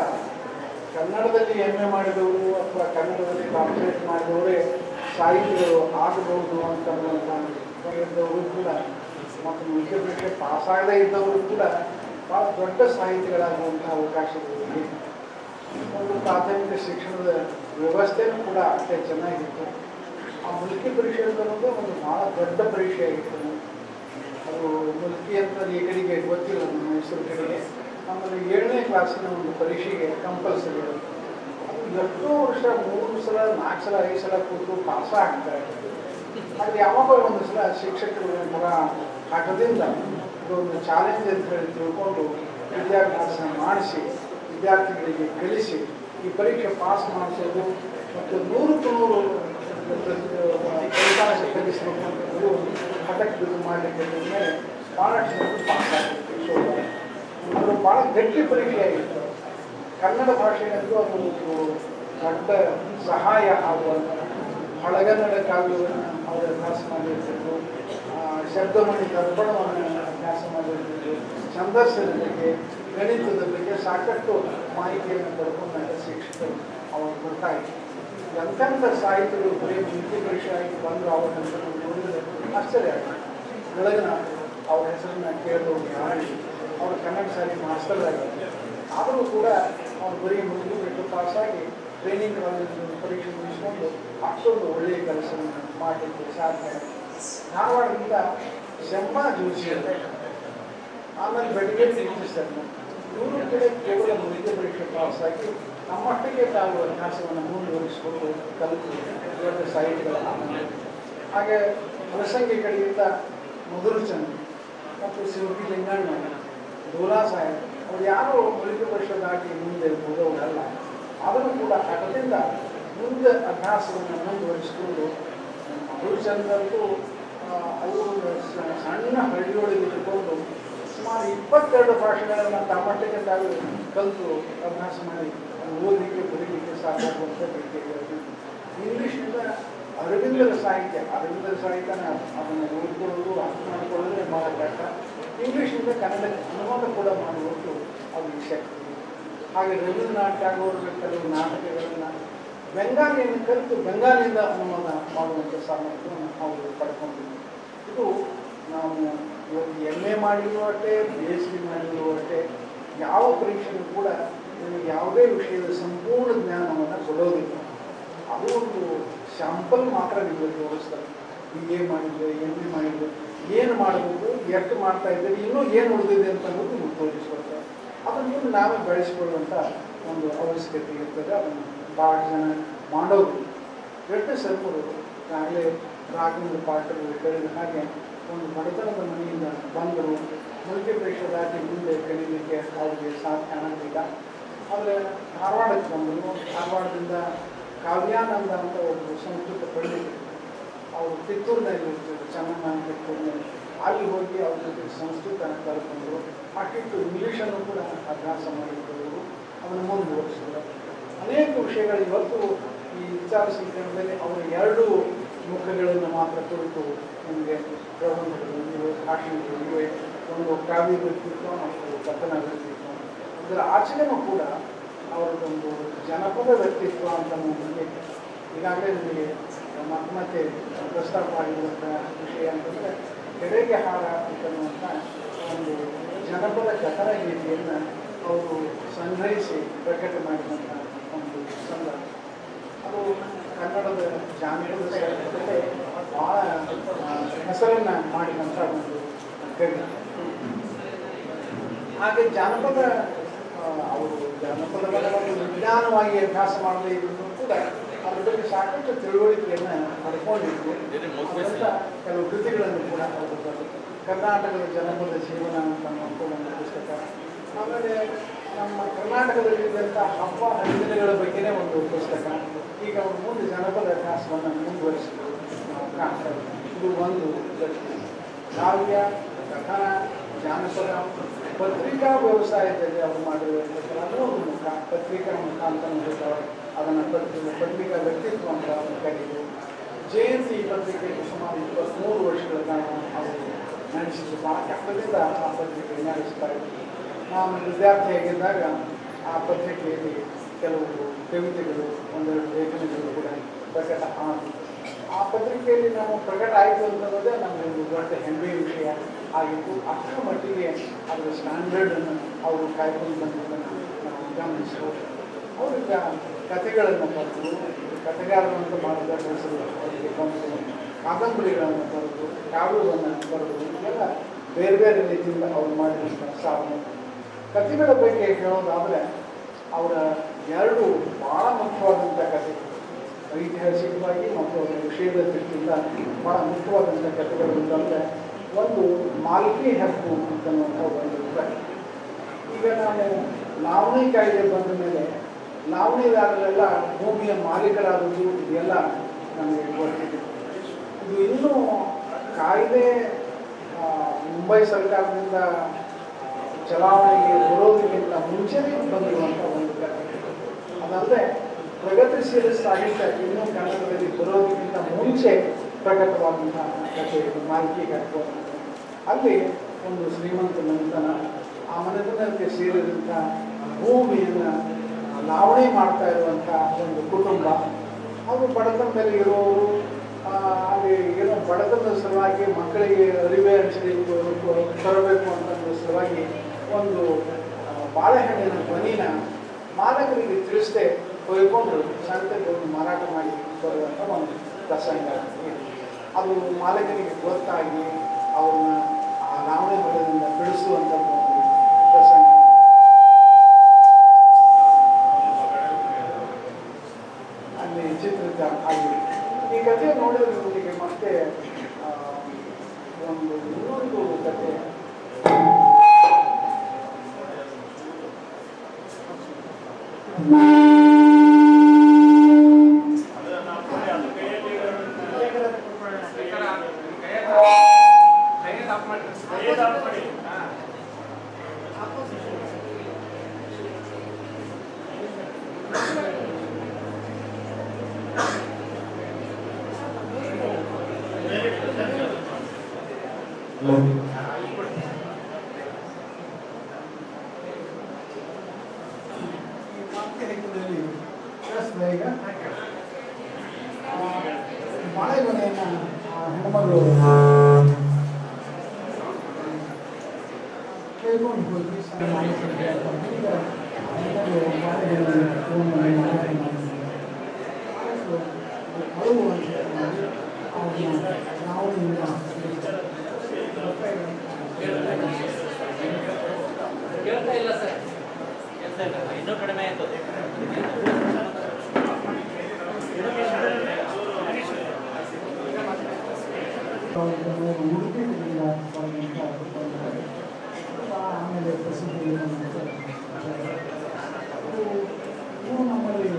ಕನ್ನಡದಲ್ಲಿ MA ಮಾಡಿದವರು ಅಥವಾ ಕನ್ನಡದಲ್ಲಿ ಡಾಕ್ಟರೇಟ್ ಮಾಡಿದವರೇ ಸಾಹಿತಿಗಳು ಆಗಬಹುದು ಅಂತನ್ನುವಂಥವರು ಕೂಡ ಮತ್ತು ಮುಖ್ಯ ಪರೀಕ್ಷೆ ಪಾಸಾಗದೇ ಇದ್ದವರು ಕೂಡ ಭಾಳ ದೊಡ್ಡ ಸಾಹಿತಿಗಳಾಗುವಂತಹ ಅವಕಾಶಗಳಿವೆ. ಒಂದು ಪ್ರಾಥಮಿಕ ಶಿಕ್ಷಣದ ವ್ಯವಸ್ಥೆನೂ ಕೂಡ ಅಷ್ಟೇ ಚೆನ್ನಾಗಿತ್ತು. ಆ ಮುಲ್ಕಿ ಪರೀಕ್ಷೆ ಅನ್ನೋದು ಒಂದು ಭಾಳ ದೊಡ್ಡ ಪರೀಕ್ಷೆ ಆಗಿತ್ತು. ಅದು ಮುಲ್ಕಿ ಅಂತ ಈ ಕಡೆಗೆ ಗೊತ್ತಿಲ್ಲ, ನಮ್ಮ ಮೈಸೂರು ಕಡೆಗೆ. ಆಮೇಲೆ 7ನೇ ಕ್ಲಾಸಿನ ಒಂದು ಪರೀಕ್ಷೆಗೆ ಕಂಪಲ್ಸರಿ ಇರುತ್ತೆ. ಅದು ಎಷ್ಟೋ ವರ್ಷ 3 ಸಲ 4 ಸಲ 5 ಸಲ ಕೂತು ಪಾಸ ಆಗ್ತಾರೆ. ಆದರೆ ಯಾವಾಗ ಒಂದು ಸಲ ಶಿಕ್ಷಕರು ಒಂಥರ ಹಠದಿಂದ ಇದೊಂದು ಚಾಲೆಂಜ್ ಅಂತ ಹೇಳಿ ತಿಳ್ಕೊಂಡು ವಿದ್ಯಾಭ್ಯಾಸ ಮಾಡಿಸಿ ವಿದ್ಯಾರ್ಥಿಗಳಿಗೆ ಕಲಿಸಿ ಈ ಪರೀಕ್ಷೆ ಪಾಸ್ ಮಾಡಿಸೋದು ಮತ್ತು 100ಕ್ಕೆ 100 ಫಲಿತಾಂಶ ಕಲಿಸಬೇಕಂತಂದು ಹಠಕ್ಕೆ ಬಿದ್ದು ಮಾಡಲಿಕ್ಕೆ ಮೇಲೆ ಭಾಳಷ್ಟು ಜನರು ಪಾಸ್ ಆಗ್ತಿತ್ತು. ಸೊ ಅದು ಭಾಳ ಗಟ್ಟಿ ಪರೀಕ್ಷೆ ಆಗಿತ್ತು. ಕನ್ನಡ ಭಾಷೆಯಲ್ಲೂ ಅದು ದೊಡ್ಡ ಸಹಾಯ ಆಗುವಂಥ ಹಳಗನ್ನಡ ಕಾವ್ಯವನ್ನು ಅವರು ಅಭ್ಯಾಸ ಮಾಡಿರ್ತಿದ್ರು, ಶಬ್ದಮಣಿ ದರ್ಪಣವನ್ನು ಅಭ್ಯಾಸ ಮಾಡಿರ್ತಿದ್ರು, ಛಂದಸ್ಸಿನ ಬಗ್ಗೆ, ಗಣಿತದ ಬಗ್ಗೆ ಸಾಕಷ್ಟು ಮಾಹಿತಿಯನ್ನು ಪಡ್ಕೊಂಡಾಗ ಶಿಕ್ಷಕರು ಅವಾಗ ಗೊತ್ತಾಯಿತು. ಎಂತೆಂಥ ಸಾಹಿತ್ಯಗಳು ಬರೀ ಮುಲ್ಕಿ ಪರೀಕ್ಷೆ ಆಗಿ ಬಂದು ಅವರ ಹೆಸರನ್ನು ನೋಡಿದರೆ ಆಶ್ಚರ್ಯ ಆಗಿದೆ. ಬೆಳಗಿನ ಅವ್ರ ಹೆಸರನ್ನ ಕೇಳಿದವ್ರು ಯಾರು ಅವರು ಕನ್ನಡ ಶಾಲೆ ಮಾಸ್ಟರ್ ಆಗಿದ್ದಾರೆ. ಆದರೂ ಕೂಡ ಅವ್ರು ಬರೀ ಮುಲ್ಕಿ ಬಿಟ್ಟು ಪಾಸಾಗಿ ಟ್ರೈನಿಂಗ್ ಕಾಲೇಜ್ ಪರೀಕ್ಷೆ ಮುಗಿಸ್ಕೊಂಡು ಅಷ್ಟೊಂದು ಒಳ್ಳೆಯ ಕೆಲಸವನ್ನು ಮಾಡಲಿಕ್ಕೆ ಸಾಧ್ಯ. ಧಾರವಾಡದಿಂದ ಶಂಭಾ ಜೋಶಿ ಆಮೇಲೆ ಬೆಳಗೇರಿ ವೆಂಕಟೇಶ್ವರನ ಇವರು ಕಡೆ ಕೇವಲ ಮುಲ್ಕಿ ಪರೀಕ್ಷೆ ಪಾಸಾಗಿ ನಮ್ಮಟ್ಟಿಗೆ ತಾವು ಅಭ್ಯಾಸವನ್ನು ಮುಂದುವರಿಸಿಕೊಂಡು ಕಲಿತು ದೊಡ್ಡ ಸಾಹಿತಿಗಳ ಹಾಗೆ ಪ್ರಸಂಗಿ ಕಡೆಯಿಂದ ಮಧುರಚಂದ್ರ ಮತ್ತು ಶಿವಗಿ ಲಿಂಗಣ್ಣ, ಡೋಲಾ ಸಾಹೇಬ್ ಅವ್ರು ಯಾರು ಮುಲ್ಕಿ ಪರೀಕ್ಷೆದಾಗಿ ಮುಂದೆ ಹೋದವರಲ್ಲ. ಆದರೂ ಕೂಡ ಹಠದಿಂದ ಮುಂದೆ ಅಭ್ಯಾಸವನ್ನು ಮುಂದುವರಿಸಿಕೊಂಡು ಮಧುರಚಂದ್ರಂತೂ ಅವರು ಸಣ್ಣ ಹಳ್ಳಿಯೊಳಗೆ ಇಟ್ಟುಕೊಂಡು ಸುಮಾರು 22 ಭಾಷೆಗಳನ್ನು ತಮ್ಮಟ್ಟಿಗೆ ತಾವು ಕಲಿತು ಅಭ್ಯಾಸ ಮಾಡಿ ಓದಲಿಕ್ಕೆ ಬರೀಲಿಕ್ಕೆ ಸಾಕಾಗುವಂಥ ರೀತಿಯಲ್ಲಿ ಇಂಗ್ಲೀಷ್ನಿಂದ ಅರವಿಂದರ ಸಾಹಿತ್ಯ ಅದನ್ನು ಓದ್ಕೊಳ್ಳೋದು ಅರ್ಥ ಮಾಡಿಕೊಳ್ಳೋದೇ ಭಾಳ ಕಷ್ಟ. ಇಂಗ್ಲೀಷ್ನಿಂದ ಕನ್ನಡಕ್ಕೆ ಅನುವಾದ ಕೂಡ ಮಾಡುವಷ್ಟು ಅದು ಶಕ್ತಿ. ಹಾಗೆ ರವೀಂದ್ರನಾಥ್ ಟ್ಯಾಗೋರ್ ಕೆಲವು ನಾಟಕಗಳನ್ನು ಬೆಂಗಾಲಿಯನ್ನು ಕಲಿತು ಬೆಂಗಾಲಿಯಿಂದ ಅನುವಾದ ಮಾಡುವಂಥ ಸಾಮರ್ಥ್ಯವನ್ನು ನಾವು ಪಡ್ಕೊಂಡಿದ್ದೀವಿ. ಇದು ನಾವು ಇವತ್ತು MA ಮಾಡಿರುವ ಅಷ್ಟೇ, PhD ಮಾಡಿರುವ ಅಷ್ಟೇ, ಯಾವ ಪರೀಕ್ಷೆಯೂ ಕೂಡ ನಿಮಗೆ ಯಾವುದೇ ವಿಷಯದ ಸಂಪೂರ್ಣ ಜ್ಞಾನವನ್ನು ಕೊಡೋದಿಲ್ಲ. ಅದು ಒಂದು ಸ್ಯಾಂಪಲ್ ಮಾತ್ರ ನಿಮಗೆ ತೋರಿಸ್ತಾರೆ. BA ಮಾಡಿದ್ರೆ, MA ಮಾಡಿದ್ರೆ, ಏನು ಮಾಡಬೇಕು, ಎಷ್ಟು ಮಾಡ್ತಾ ಇದ್ದೀರಿ, ಇನ್ನೂ ಏನು ಉಳಿದಿದೆ ಅಂತ ನಿಮಗೆ ತೋರಿಸ್ಕೊಡ್ತಾರೆ. ಅದನ್ನು ನಾವೇ ಬೆಳೆಸ್ಕೊಳ್ಳುವಂಥ ಒಂದು ಅವಶ್ಯಕತೆ ಇರ್ತದೆ. ಅದನ್ನು ಭಾಳ ಜನ ಮಾಡೋದು. ರೆಡ್ಡಿ ಸರ್ವರು ಆಗಲೇ ರಾಘವೇಂದ್ರ ಪಾಟೀಲ್ ಹೇಳಿದ ಹಾಗೆ ಒಂದು ಬಡತನದ ಮನೆಯಿಂದ ಬಂದರು. ಮಲ್ಟಿಪ್ಲೇಕ್ಷದಾಗಿ ಮುಂದೆ ಕಲೀಲಿಕ್ಕೆ ಅವರಿಗೆ ಸಾಧ್ಯ ಆಗಲಿಲ್ಲ. ಆದರೆ ಧಾರವಾಡಕ್ಕೆ ಬಂದರು. ಧಾರವಾಡದಿಂದ ಕಾವ್ಯಾನಂದ ಅಂತ ಒಬ್ಬರು ಸಂಸ್ಕೃತ ಪಂಡಿತರು, ಅವರು ಕಿತ್ತೂರಿನಲ್ಲಿ ಚೆನ್ನಮ್ಮ ಕಿತ್ತೂರಿನಲ್ಲಿ, ಅಲ್ಲಿ ಹೋಗಿ ಅವ್ರ ಜೊತೆ ಸಂಸ್ಕೃತ ಕಲ್ತ್ಕೊಂಡ್ರು. ಅಷ್ಟಿಟ್ಟು ಇಂಗ್ಲೀಷನ್ನು ಕೂಡ ಅಭ್ಯಾಸ ಮಾಡಿದ್ದವರು, ಅದನ್ನು ಮುಂದುವರಿಸಿದ್ರು. ಅನೇಕ ವಿಷಯಗಳು ಇವತ್ತು ಈ ವಿಚಾರ ಸಂಕಿರಣದಲ್ಲಿ ಅವರ 2 ಮುಖಗಳನ್ನು ಮಾತ್ರ ಕುರಿತು ನಿಮಗೆ ಪ್ರಬಂಧಗಳು ಇವೆ, ಭಾಷಣಗಳು ಇವೆ. ಒಂದು ಕಾವ್ಯ ವ್ಯಕ್ತಿತ್ವ ಮತ್ತು ಕಥನ ವ್ಯಕ್ತಿತ್ವ. ಇದರ ಆಚರಣೆಯೂ ಕೂಡ ಅವರದೊಂದು ಜನಪದ ವ್ಯಕ್ತಿತ್ವ ಅಂತ ನಮಗೆ ಈಗಾಗಲೇ ನಿಮಗೆ ಮತ್ತೆ ಪ್ರಸ್ತಾಪ ಆಗಿರುವಂಥ ವಿಷಯ ಅಂತಂದರೆ ಕೆರೆಗೆ ಹಾರ ಅಂತನ್ನುವಂಥ ಒಂದು ಜನಪದ ಕಥನ ಗೀತೆಯನ್ನು ಅವರು ಸಂಗ್ರಹಿಸಿ ಪ್ರಕಟ ಮಾಡಿದಂಥ ಒಂದು ಸಂದರ್ಭ. ಅದು ಕನ್ನಡದ ಜಾನಪದ ಸಾಹಿತ್ಯದಲ್ಲಿ ಭಾಳ ಹೆಸರನ್ನು ಮಾಡಿದಂಥ ಒಂದು ಕವಿ. ಹಾಗೆ ಜಾನಪದ ಅವರು ಜಾನಪದವನ್ನು ವಿಜ್ಞಾನವಾಗಿ ಅಭ್ಯಾಸ ಮಾಡದೇ ಇದ್ರೂ ಕೂಡ ಅದ್ರ ಬಗ್ಗೆ ಸಾಕಷ್ಟು ತಿಳುವಳಿಕೆಯನ್ನು ಪಡ್ಕೊಂಡಿದ್ದು. ಅದರಿಂದ ಕೆಲವು ಕೃತಿಗಳನ್ನು ಕೂಡ ಅವರು ಕರ್ನಾಟಕದ ಜನಪದ ಜೀವನ ಅಂತ ಒಂದು ಪುಸ್ತಕ. ಆಮೇಲೆ ನಮ್ಮ ಕರ್ನಾಟಕದಲ್ಲಿದ್ದಂಥ ಹಬ್ಬ ಹರಿದಿನಗಳ ಬಗ್ಗೆನೇ ಒಂದು ಪುಸ್ತಕ. ಈಗ ಅವರು ಮುಂದೆ ಜನಪದ ಅಭ್ಯಾಸವನ್ನು ಮುಂದುವರಿಸಿದ್ರು ಕಾಣ್ತಾರೆ. ಇದು ಒಂದು ಕಾವ್ಯ, ಕಥನ, ಜಾನಪದ, ಪತ್ರಿಕಾ ವ್ಯವಸಾಯದಲ್ಲಿ ಅವರು ಮಾಡಿರುವಂಥದ್ದು ಅದೂ ಒಂದು ಮುಖ. ಪತ್ರಿಕಾ ಮುಖ ಅಂತ ಹೇಳ್ತಾರೆ. ಅದನ್ನು ಪತ್ರಿಕಾ ವ್ಯಕ್ತಿತ್ವ ಅಂತ ಅವರು ಕರೀತಾರೆ. ಜಯಂತಿ ಪತ್ರಿಕೆಗೆ ಸುಮಾರು 23 ವರ್ಷಗಳ ಕಾಲ ಅವರು ನಡೆಸಿದ್ರು. ಭಾಳ ಕಷ್ಟದಿಂದ ಆ ಪತ್ರಿಕೆ ನಡೆಸ್ತಾ ಇದ್ರು. ನಾನು ವಿದ್ಯಾರ್ಥಿಯಾಗಿದ್ದಾಗ ಆ ಪತ್ರಿಕೆಯಲ್ಲಿ ಕೆಲವು ಕವಿತೆಗಳು, ಒಂದೆರಡು ಲೇಖನಗಳು ಕೂಡ ಪ್ರಕಟ ಆಯಿತು. ಆ ಪತ್ರಿಕೆಯಲ್ಲಿ ನಾವು ಪ್ರಕಟ ಆಯಿತು ಅಂತಂದರೆ ನಮಗೆ ಒಂದು ದೊಡ್ಡ ಹೆಮ್ಮೆಯ ವಿಷಯ ಆಗಿತ್ತು. ಅಷ್ಟರ ಮಟ್ಟಿಗೆ ಅದರ ಸ್ಟ್ಯಾಂಡರ್ಡನ್ನು ಅವರು ಕಾಯ್ಕೊಂಡು ಬಂದಿದ್ದನ್ನು ನಾವು ಗಮನಿಸಬಹುದು. ಅವ್ರೀಗ ಕಥೆಗಳನ್ನು ಬರೆದು, ಕಥೆಗಾರರಂತ ಮಾಡಿದ ಕೆಲಸಗಳು ಅವರಿಗೆ ಬಂತು. ಕಾದಂಬರಿಗಳನ್ನು ಬರೆದು, ಕಾವ್ಯವನ್ನು ಬರೆದು, ಎಲ್ಲ ಬೇರೆ ಬೇರೆ ರೀತಿಯಿಂದ ಅವರು ಮಾಡಿದಂಥ ಸಾಧನೆ. ಕಥೆಗಳ ಬಗ್ಗೆ ಹೇಳೋದಾದರೆ ಅವರ 2 ಭಾಳ ಮುಖ್ಯವಾದಂಥ ಕಥೆಗಳು, ಐತಿಹಾಸಿಕವಾಗಿ ಮತ್ತು ಅವರ ವಿಷಯದ ದೃಷ್ಟಿಯಿಂದ ಭಾಳ ಮುಖ್ಯವಾದಂಥ ಕಥೆಗಳು ಅಂತಂದರೆ ಒಂದು ಮಾಲ್ಕಿ ಹಕ್ಕು ಅಂತನ್ನುವಂಥ ಒಂದು ಕಥೆ. ಈಗ ನಾವು ಲಾವಣಿ ಕಾಯ್ದೆ ಬಂದ ಮೇಲೆ ಲಾವಣಿದಾರರೆಲ್ಲ ಭೂಮಿಯ ಮಾಲೀಕರಾದದ್ದು ಇದೆಲ್ಲ ನಮಗೆ ಗೊತ್ತಿದೆ. ಇದು ಇನ್ನೂ ಕಾಯ್ದೆ ಮುಂಬೈ ಸರ್ಕಾರದಿಂದ ಚಲಾವಣೆಗೆ ಬರೋದಕ್ಕಿಂತ ಮುಂಚೆನೇ ಬಂದಿರುವಂಥ ಒಂದು ಕಥೆ. ಅದಲ್ಲದೆ ಪ್ರಗತಿಶೀಲ ಸಾಹಿತ್ಯ ಇನ್ನೂ ಕನ್ನಡದಲ್ಲಿ ಬರೋದಕ್ಕಿಂತ ಮುಂಚೆ ಪ್ರಕಟವಾದಂಥ ಕಥೆ ಮಾಲ್ಕಿ ಹಕ್ಕು. ಅಲ್ಲಿ ಒಂದು ಶ್ರೀಮಂತ ಮನೆತನ, ಆ ಮನೆತನಕ್ಕೆ ಸೇರಿದಂಥ ಭೂಮಿಯನ್ನು ಲಾವಣಿ ಮಾಡ್ತಾ ಇರುವಂಥ ಒಂದು ಕುಟುಂಬ. ಅವರು ಬಡತನದಲ್ಲಿ ಇರೋರು, ಅಲ್ಲಿ ಏನೋ ಬಡತನದ ಸಲುವಾಗಿ ಮಕ್ಕಳಿಗೆ ಅರಿವೆ ಹಂಚಲಿ ತರಬೇಕು ಅಂತಂದ ಸಲುವಾಗಿ ಒಂದು ಬಾಳೆಹಣ್ಣಿನ ಧ್ವನಿನ ಮಾಲಕರಿಗೆ ತಿಳಿಸದೆ ಕೊಯ್ಕೊಂಡು ಸಂತೆಗೆ ಒಂದು ಮಾರಾಟ ಮಾಡಿ ಬರುವಂಥ ಒಂದು ಪ್ರಸಂಗ ಇದೆ. ಅದು ಮಾಲಕರಿಗೆ ಗೊತ್ತಾಗಿ ಅವ್ರನ್ನ ಆ ಲಾವಣಿ ಬಡದಿಂದ ಬಿಡಿಸುವಂಥ ಒಂದು ಪ್ರಸಂಗ. ಅಲ್ಲಿ ಚಿತ್ರಿತ ಆಗಿದೆ. ಈ ಕಥೆ ನೋಡಿದ್ರೆ ನಿಮಗೆ ಮತ್ತೆ ಒಂದು ಇನ್ನೊಂದು ಕಥೆ ಕೇಳಿಸ್ತದೆ ಈಗ ಬಾಳೆಗೊನೆಯನ್ನು ಹೆಣ್ಮಗಳು ಕೇಳ್ಕೊಂಡು ಹೋಗಿ ಈಗ ಹೆಣ್ಮಗಳು ಬಾಳೆಗೊನೆ ಅಳುವು ಅಂತ ನಾವು ಕೇಳ್ತಾ ಇಲ್ಲ ಸರ್. ಇನ್ನೂ ಕಡಿಮೆ ಆಯ್ತು. ಉಡುಪಿಯಿಂದ ಆಮೇಲೆ ಪ್ರಸಿದ್ಧಿ ಇವು ನಮ್ಮಲ್ಲಿ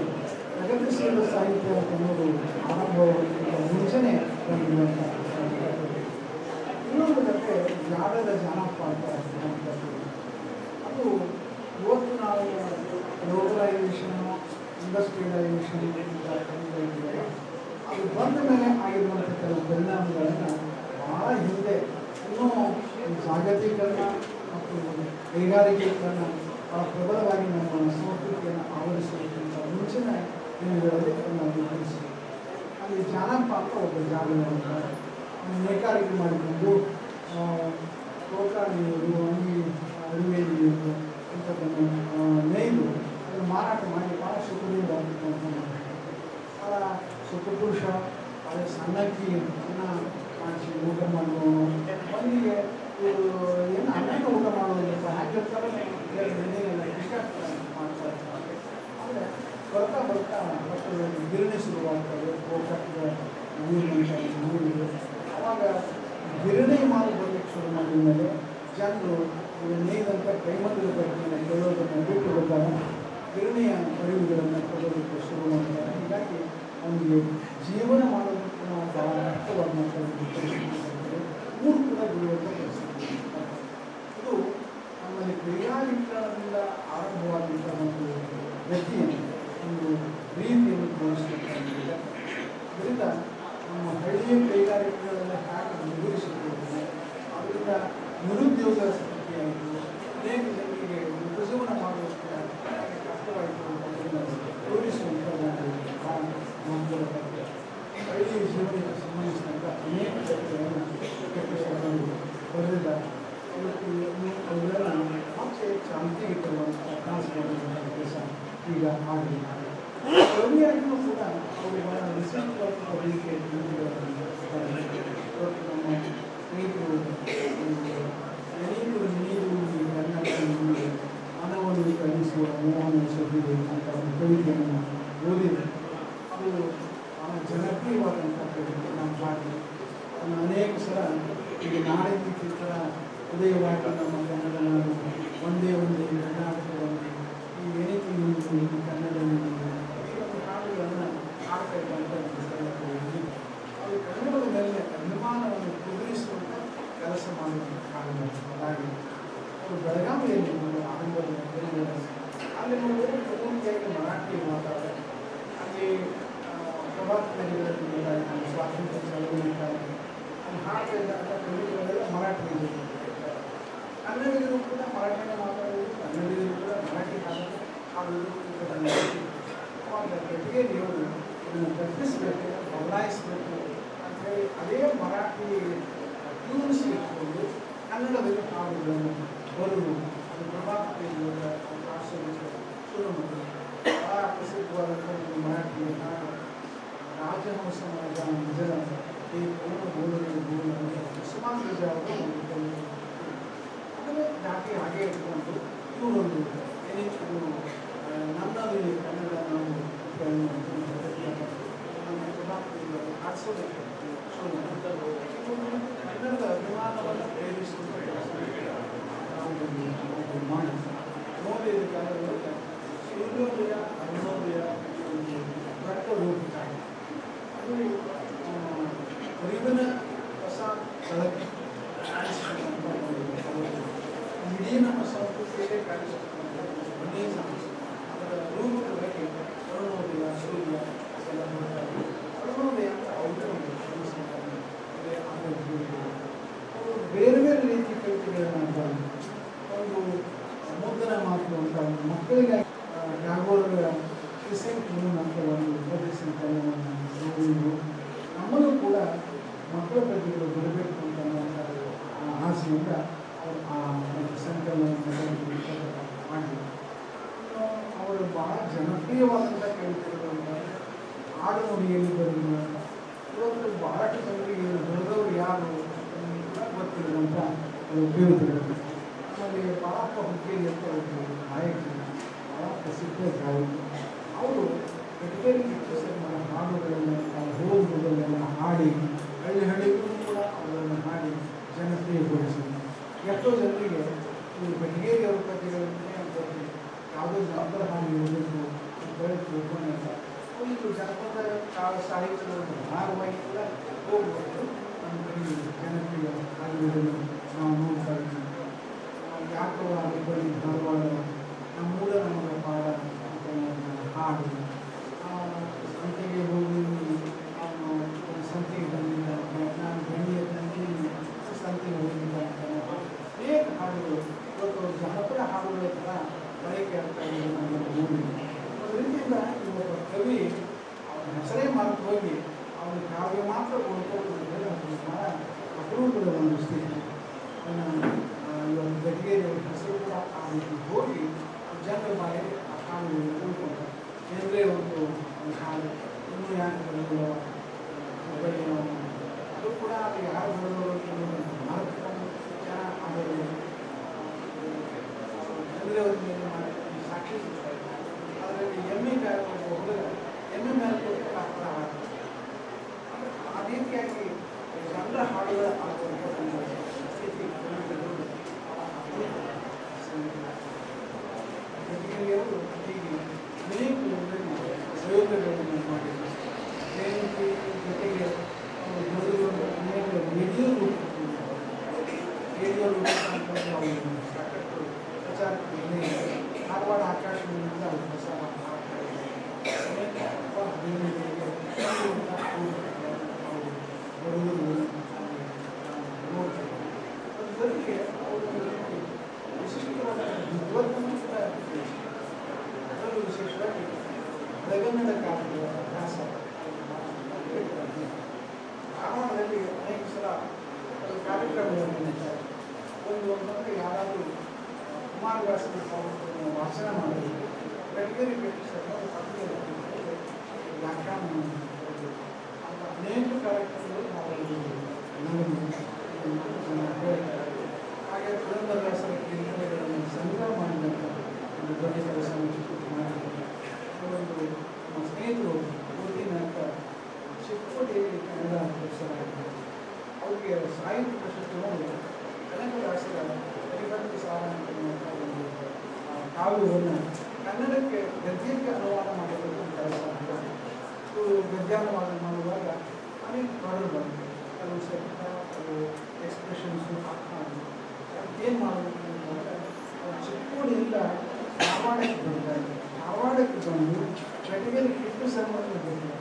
ಪ್ರಗತಿಶೀಲ ಸಾಹಿತ್ಯ ಅನ್ನೋದು ಆರಂಭವಾಗಿದ್ದ ಮುಂಚೆನೇ ಬಂದಿರುವಂಥ ಇನ್ನೊಂದು ಕಥೆ ಜಾಡದ ಜಾನಪ್ಪ ಅಂತ ಅದು ಇವತ್ತು ನಾವು ಗ್ಲೋಬಲೈಸೇಷನ್ನು ಇಂಡಸ್ಟ್ರಿಯಲೈಸೇಷನ್ ಅದು ಬಂದ ಮೇಲೆ ಆಗಿರುವಂಥ ಕೆಲವು ಪರಿಣಾಮಗಳನ್ನು ಭಾಳ ಹಿಂದೆ ಇನ್ನೂ ಜಾಗತೀಕರಣ ಮತ್ತು ಕೈಗಾರಿಕೀಕರಣ ಭಾಳ ಪ್ರಬಲವಾಗಿ ನಮ್ಮ ಸಂಸ್ಕೃತಿಯನ್ನು ಆವರಿಸುವುದಕ್ಕಿಂತ ಮುಂಚಿನ ದಿನಗಳಲ್ಲಿ ನಾವು ಗಮನಿಸಿ ಅಲ್ಲಿ ಜಾನಪ್ಪ ಅಂತ ಒಬ್ಬ ಜಾಗವನ್ನು ನೇಕಾರಿಕೆ ಮಾಡಿಕೊಂಡು ಗೋಕಾಣಿಯವರು ಅಂಗಿ ಅಡುಗೆ ನೀರು ಇಂಥದ್ದನ್ನು ನೇಯ್ದು ಅದನ್ನು ಮಾರಾಟ ಮಾಡಿ ಭಾಳ ಸುಖದಿಂದ ಭಾಳ ಸುಖಪುರುಷ ಅದೇ ಸಣ್ಣಕ್ಕಿ ಅನ್ನ ಮಾಡಿಸಿ ಊಟ ಮಾಡುವವನು ಅವನಿಗೆ ಇವರು ಏನು ಅನ್ನಕ್ಕೆ ಊಟ ಮಾಡೋದಿಲ್ಲ ಹಾಕಿರ್ತಾರೆ ಇಷ್ಟ ಮಾಡ್ತಾ ಇರ್ತಾರೆ. ಆದರೆ ಬರ್ತಾ ಬರ್ತಾ ಮತ್ತು ಗಿರಣಿ ಶುರುವಾಗ್ತದೆ ಗೋಕಾಕದ ನೀರು ಅವಾಗ ಗಿರಣಿ ಮಾರು ಬರಲಿಕ್ಕೆ ಶುರು ಮಾಡಿದ ಮೇಲೆ ಜನರು ನೇಯ್ದಂಥ ಕೈಮಗ್ಗದ ಬಗ್ಗೆ ಕೇಳೋದನ್ನು ಬಿಟ್ಟು ಬರ್ತಾರೆ, ಗಿರಣಿಯ ಅರಿವುಗಳನ್ನು ಕೊಡೋದಕ್ಕೆ ಶುರು ಮಾಡ್ತಾರೆ. ಹೀಗಾಗಿ ಅವನಿಗೆ ಜೀವನ ಮಾಡೋದಕ್ಕೆ ನಾವು ಭಾಳ ಕಷ್ಟವಾದಂಥ ಊರು ಕೂಡ ಬಿಡುವಂಥ ಪರಿಸ್ಥಿತಿ. ಇದು ನಮ್ಮಲ್ಲಿ ಕೈಗಾರಿಕರಿಂದ ಆರಂಭವಾದಂಥ ಒಂದು ವ್ಯಕ್ತಿಯನ್ನು ಒಂದು ರೀತಿಯನ್ನು ತೋರಿಸಬೇಕಾಗಿದೆ. ಅದರಿಂದ ನಮ್ಮ ಹಳ್ಳಿಯ ಕೈಗಾರಿಕೆಗಳೆಲ್ಲ ಹ್ಯಾಕ್ ನಿರ್ವಹಿಸುತ್ತದೆ, ಅದರಿಂದ ನಿರುದ್ಯೋಗ ಸ್ಥಿತಿಯಾಯಿತು, ಅನೇಕ ಜನರಿಗೆ ಉಪಜೀವನ ಮಾಡುವಷ್ಟು ಕಷ್ಟವಾಯಿತು ಅನ್ನೋದನ್ನು ತೋರಿಸುವಂಥ ಒಂದು ಹಳ್ಳಿಯ ಜೀವನಕ್ಕೆ ಸಂಬಂಧಿಸಿದಂಥ ಅನೇಕ ಕಥೆಗಳನ್ನು ಕೆಟ್ಟವರು ಬರೆದಿದ್ದಾರೆ. ಇವತ್ತು ಅವುಗಳನ್ನು ಮತ್ತೆ ಕ್ರಾಂತಿಗೆ ತರುವಂಥ ಕನಸು ಮಾಡುವಂಥ ಕೆಲಸ ಈಗ ಆಗಲಿಲ್ಲ. ಕವಿಯಾಗಿಯೂ ಕೂಡ ಅವರು ಬಹಳ ವಿಶಿಷ್ಟವಾದ ರೀತಿಯ ಕೃತಿಗಳನ್ನು ಇವತ್ತು ನಮ್ಮ ಸ್ನೇಹಿತರು ನೀರು ಕನ್ನಡ ಮಾನವನಿಗೆ ಕಲಿಸುವ ಮೋಹನ ಸೊಬ್ಬಿದೆ ಅಂತ ಒಂದು ಕವಿತೆಯನ್ನು ಓದಿದೆ. ಅದು ಜನಪ್ರಿಯವಾದಂಥ ಕವಿತೆ. ನಮ್ಮ ಭಾಷೆ ಅದನ್ನು ಅನೇಕ ಸಲ ಈಗ ನಾಡಿನ ಚಿತ್ರ ಉದಯವಾಗಿ ನಮ್ಮ ಕನ್ನಡ ನಾಡು ಒಂದೇ ಒಂದೇ ಕರ್ನಾಟಕದಲ್ಲಿ ಈ ಏನಕ್ಕೆ ನೀವು ಕನ್ನಡದಲ್ಲಿ ಈ ಒಂದು ಹಾಡುಗಳನ್ನು ಹಾಡ್ತಾ ಇದ್ದಂಥ ಅದು ಕನ್ನಡದ ಮೇಲೆ ಅಭಿಮಾನವನ್ನು ಕುದುರಿಸುವಂಥ ಕೆಲಸ ಮಾಡುವಂಥ ಹಾಡುಗಳು. ಹಾಗಾಗಿ ಅವರು ಬೆಳಗಾವಿಯಲ್ಲಿ ಆರಂಭದ ದಿನಗಳಲ್ಲಿ ಅಲ್ಲಿ ನೋಡಿದರೆ ಪೂರ್ತಿಯಾಗಿ ಮರಾಠಿ ಮಾತಾಡ್ತಾರೆ. ಅಲ್ಲಿ ಪ್ರಭಾತ್ ನದಿಗಳಲ್ಲಿ ಸ್ವಾತಂತ್ರ್ಯ ಚಳವಳಿಗಾಗಿ ಅಲ್ಲಿ ಹಾಡ್ತಾ ಇದ್ದಂಥ ಕವಿಗಳೆಲ್ಲ ಮರಾಠಿಯಲ್ಲಿ ಕನ್ನಡಿಗರು ಕೂಡ ಮರಾಠಿಯನ್ನು ಮಾತಾಡೋದು, ಕನ್ನಡಿಗರು ಕೂಡ ಮರಾಠಿ ಹಾಡೋದು. ಅವಾಗ ಬೆಟಗೇರಿಯವರು ಇದನ್ನು ತಪ್ಪಿಸಬೇಕು, ಬದಲಾಯಿಸಬೇಕು ಅಂಥೇಳಿ ಅದೇ ಮರಾಠಿ ಟ್ಯೂನ್ಸ್ ಇಟ್ಕೊಂಡು ಕನ್ನಡದಲ್ಲಿ ಹಾಡುಗಳನ್ನು ಬರುವುದು ಅದು ಪ್ರಭಾತ್ ಶುರು ಮಾಡಿದ್ರು. ಭಾಳ ಪ್ರಸಿದ್ಧವಾದಂಥ ಒಂದು ಮರಾಠಿ ಹಾಡು ರಾಜಹಂಸ ನಿಜರ ಈ ಸುಮಾರು ರಜ ಅವರು ಒಂದು ಕವಿತೆ ಅದನ್ನೇ ದಾಟಿ ಹಾಗೆ ಇಟ್ಕೊಂಡು ಇವರೊಂದು ಏನಿತ್ತು ನನ್ನಲ್ಲಿ ಕನ್ನಡ ನಾವು ಹಾಡಿಸೋದಕ್ಕೆ ಶುರು ಕನ್ನಡದ ಅಭಿಮಾನವನ್ನು ಪ್ರೇರಿಸುವಂಥ ಕೆಲಸ ನಾವು ಮಾಡಿ ಶಾಸ್ತ್ರೀಯವಾದಂಥ ಕೇಳ್ತಿರುವಂಥ ಹಾಡು ನುಡಿಯಲ್ಲಿ ಬರುವ ಇವತ್ತು ಬಹಳಷ್ಟು ಜನರಿಗೆ ದೊಡ್ಡವರು ಯಾರು ಗೊತ್ತಿರುವಂಥ ಕೇಳುತ್ತಿದ್ದಾರೆ. ನಮ್ಮಲ್ಲಿ ಬಾಳಪ್ಪ ಹುಕ್ಕೇರಿ ಅಂತ ಒಬ್ಬರು ನಾಯಕರು, ಭಾಳ ಪ್ರಸಿದ್ಧ ಗಾಯಕರು. ಅವರು ಬೆಟಗೇರಿ ಕಿಚ್ಚುಸೇನರ ಹಾಡುಗಳನ್ನು ಹೋಗುವುದನ್ನೆಲ್ಲ ಹಾಡಿ ಹಳ್ಳಿ ಹಳ್ಳಿಗೂ ಕೂಡ ಅವರನ್ನು ಹಾಡಿ ಜನಪ್ರಿಯಗೊಳಿಸಿದರು. ಎಷ್ಟೋ ಜನರಿಗೆ ಈ ಬೆಟಗೇರಿಯವರ ಕಥೆಗಳನ್ನೇ ಗೊತ್ತು, ಯಾವುದೋ ಜನಪದ ಹಾಡು ಇರಬೇಕು ಬೆಳೆದು ತಿಳ್ಕೊಂಡಂತ ಒಂದು ಜನಪದ ಸಾಹಿತ್ಯದ ಭಾಗವಾಗಿ ಕೂಡ ಹೋಗ್ಬೋದು. ನಮ್ಮ ಕಡೆ ಜನಪ್ರಿಯ ಆಗಿರುವುದನ್ನು ನಾವು ನೋಡ್ತಾ ಇದ್ದೀವಿ. ಯಾಕೋ ಹುಬ್ಬಳ್ಳಿ ಧಾರವಾಡ ನಮ್ಮೂರ ನಮಗೆ ಪಾಡ ಅಂತ ಹಾಡು, ಸಂತೆಗೆ ಹೋಗಿ ಅವನು ಸಂತೆಗೆ ಬಂದಿದ್ದ, ನಾನು ಬೆಳ್ಳಿಯ ತಂದೀನಿ ಸಂತೆಗೆ ಹೋಗಿದ್ದ ಅಂತ ಅನೇಕ ಹಾಡುಗಳು ಇವತ್ತು ಜನಪದ ಹಾಡುಗಳ ಥರ ಬಳಕೆ ಆಗ್ತಾ ಇರೋದು ನಾವು ನೋಡಿದ್ವಿ. ಅದರಿಂದ ಇವತ್ತು ಕವಿ ಅವನ ಹೆಸರೇ ಮಾತು ಹೋಗಿ ಅವನ ಕಾವ್ಯ ಮಾತ್ರ ಕೊಡ್ಕೊಂಡು ಭಾಳ ಅಪರೂಪದ ಒಂದು ಸ್ಥಿತಿ. ಇವತ್ತು ಬೆಟಗೇರಿಯವರ ಹೆಸರು ಕೂಡ ಆ ರೀತಿ ಹೋಗಿ ಜನರ ಬಾಯಲ್ಲಿ ಆ ಕಾವ್ಯ ಉಳ್ಕೊಂಡು ಏನರೇ ಒಂದು ಹಾಡು ಇನ್ನೂ ಯಾಕೆ ಬರಲಿಲ್ಲ ಹುಬ್ಬಳ್ಳಿಯ ಅದು ಕೂಡ ಅದು ಯಾರು ಬರೋದು ಮಾರ್ಗವನ್ನು ಜನ ಆಡೋದು ಜನರೇ ಅವ್ರ ಮೇಲೆ ಮಾಡಿ ಸಾಕ್ಷಿ ಸಿಗ್ತಾ ಇದೆ. ಅದರಲ್ಲಿ ಎಮ್ಮೆ ಮೇಲೆ ಹೋದರೆ ಎಮ್ಮೆ ಮೇಲೆ ಕೊಟ್ಟು ಅಪರ ಹಾಡು ಆ ರೀತಿಯಾಗಿ ಜನರ ಹಾಡುಗಳ ಆಗುವಂಥ ಒಂದು ಸ್ಥಿತಿ ಬೆಟಗೇರಿಯವರು ಹೀಗೆ ಅನೇಕ ಪ್ರಯೋಗಗಳನ್ನು ಮಾಡಿದರು. ಜೊತೆಗೆ ಅನೇಕ ರೇಡಿಯೋ ರೂಪದಲ್ಲಿ ಅವರು ಸಾಕಷ್ಟು ಪ್ರಚಾರಕ್ಕೆ ಧಾರವಾಡ ಆಕಾಶವಾಣಿಯಿಂದ ಅವರು ಪ್ರಸಾರ ಮಾಡ್ತಾ ಇದ್ದಾರೆ. ಅವರು ಬರುವುದು ನೋಡ್ತಾರೆ. ಅದ್ರ ಜೊತೆಗೆ ಅವರು ವಿಶಿಷ್ಟವಾದ ವಿದ್ವತ್ತನ್ನು ಕೂಡ ಅದರಲ್ಲೂ ವಿಶೇಷವಾಗಿ ಹಳೆಗನ್ನಡ ಕಾವ್ಯದ ಅಭ್ಯಾಸ ಧಾರವಾಡದಲ್ಲಿ ಅನೇಕ ಸಲ ಕಾರ್ಯಕ್ರಮಗಳನ್ನು ನಡೆಸ್ತಾರೆ. ಒಂದು ಅಂದರೆ ಯಾರಾದರೂ ಕುಮಾರವ್ಯಾಸರ ವಾಚನ ಮಾಡಬೇಕು, ಬೆಟಗೇರಿ ವ್ಯಾಖ್ಯಾನ ಅಂತ ಅನೇಕ ಕಾರ್ಯಕ್ರಮಗಳು ನಾವು ಹಾಗೆ ಪುರಂದರದಾಸರ ಕೀರ್ತನೆಗಳನ್ನು ಸಂಗ್ರಹ ಮಾಡಿದಂಥ ಒಂದು ದೊಡ್ಡ ಕೆಲಸ ಮಾಡಿದ್ದಾರೆ. ಒಂದು ನಮ್ಮ ಸ್ನೇಹಿತರು ಓದಿನ ಅಂತ ಚಿಕ್ಕೋಡಿಯಲ್ಲಿ ಕನ್ನಡ ಪ್ರೊಫೆಸರಾಗಿದ್ದಾರೆ. ಅವರಿಗೆ ಸಾಹಿತ್ಯ ಪ್ರಶಸ್ತಿ ಕನಕದಾಸರ ಪರಿಬಂಧ ಸಾರ ಅಂತಕ್ಕಂಥ ಒಂದು ಕಾವ್ಯವನ್ನು ಕನ್ನಡಕ್ಕೆ ಗದ್ಯಕ್ಕೆ ಅನುವಾದ ಮಾಡಬೇಕು ಕೆಲಸ ಮಾಡ್ತಾರೆ. ಗದ್ಯಾನುವಾದ ಮಾಡುವಾಗ ಅನೇಕ ಪ್ರಾಬ್ಲಮ್ ಬರುತ್ತೆ. ಕೆಲವು ಶಬ್ದ, ಕೆಲವು ಎಕ್ಸ್ಪ್ರೆಷನ್ಸು ಏನು ಮಾಡಬೇಕು ಅಂತಂದರೆ ಚಿಕ್ಕೋಡಿಯಿಂದ ಧಾರವಾಡಕ್ಕೆ ಬರ್ತಾರೆ. ಧಾರವಾಡಕ್ಕೆ ಬಂದು ಬೆಟಗೇರಿ ಕಿಚ್ಚುಸೇನರನ್ನು ಬರ್ತಾರೆ.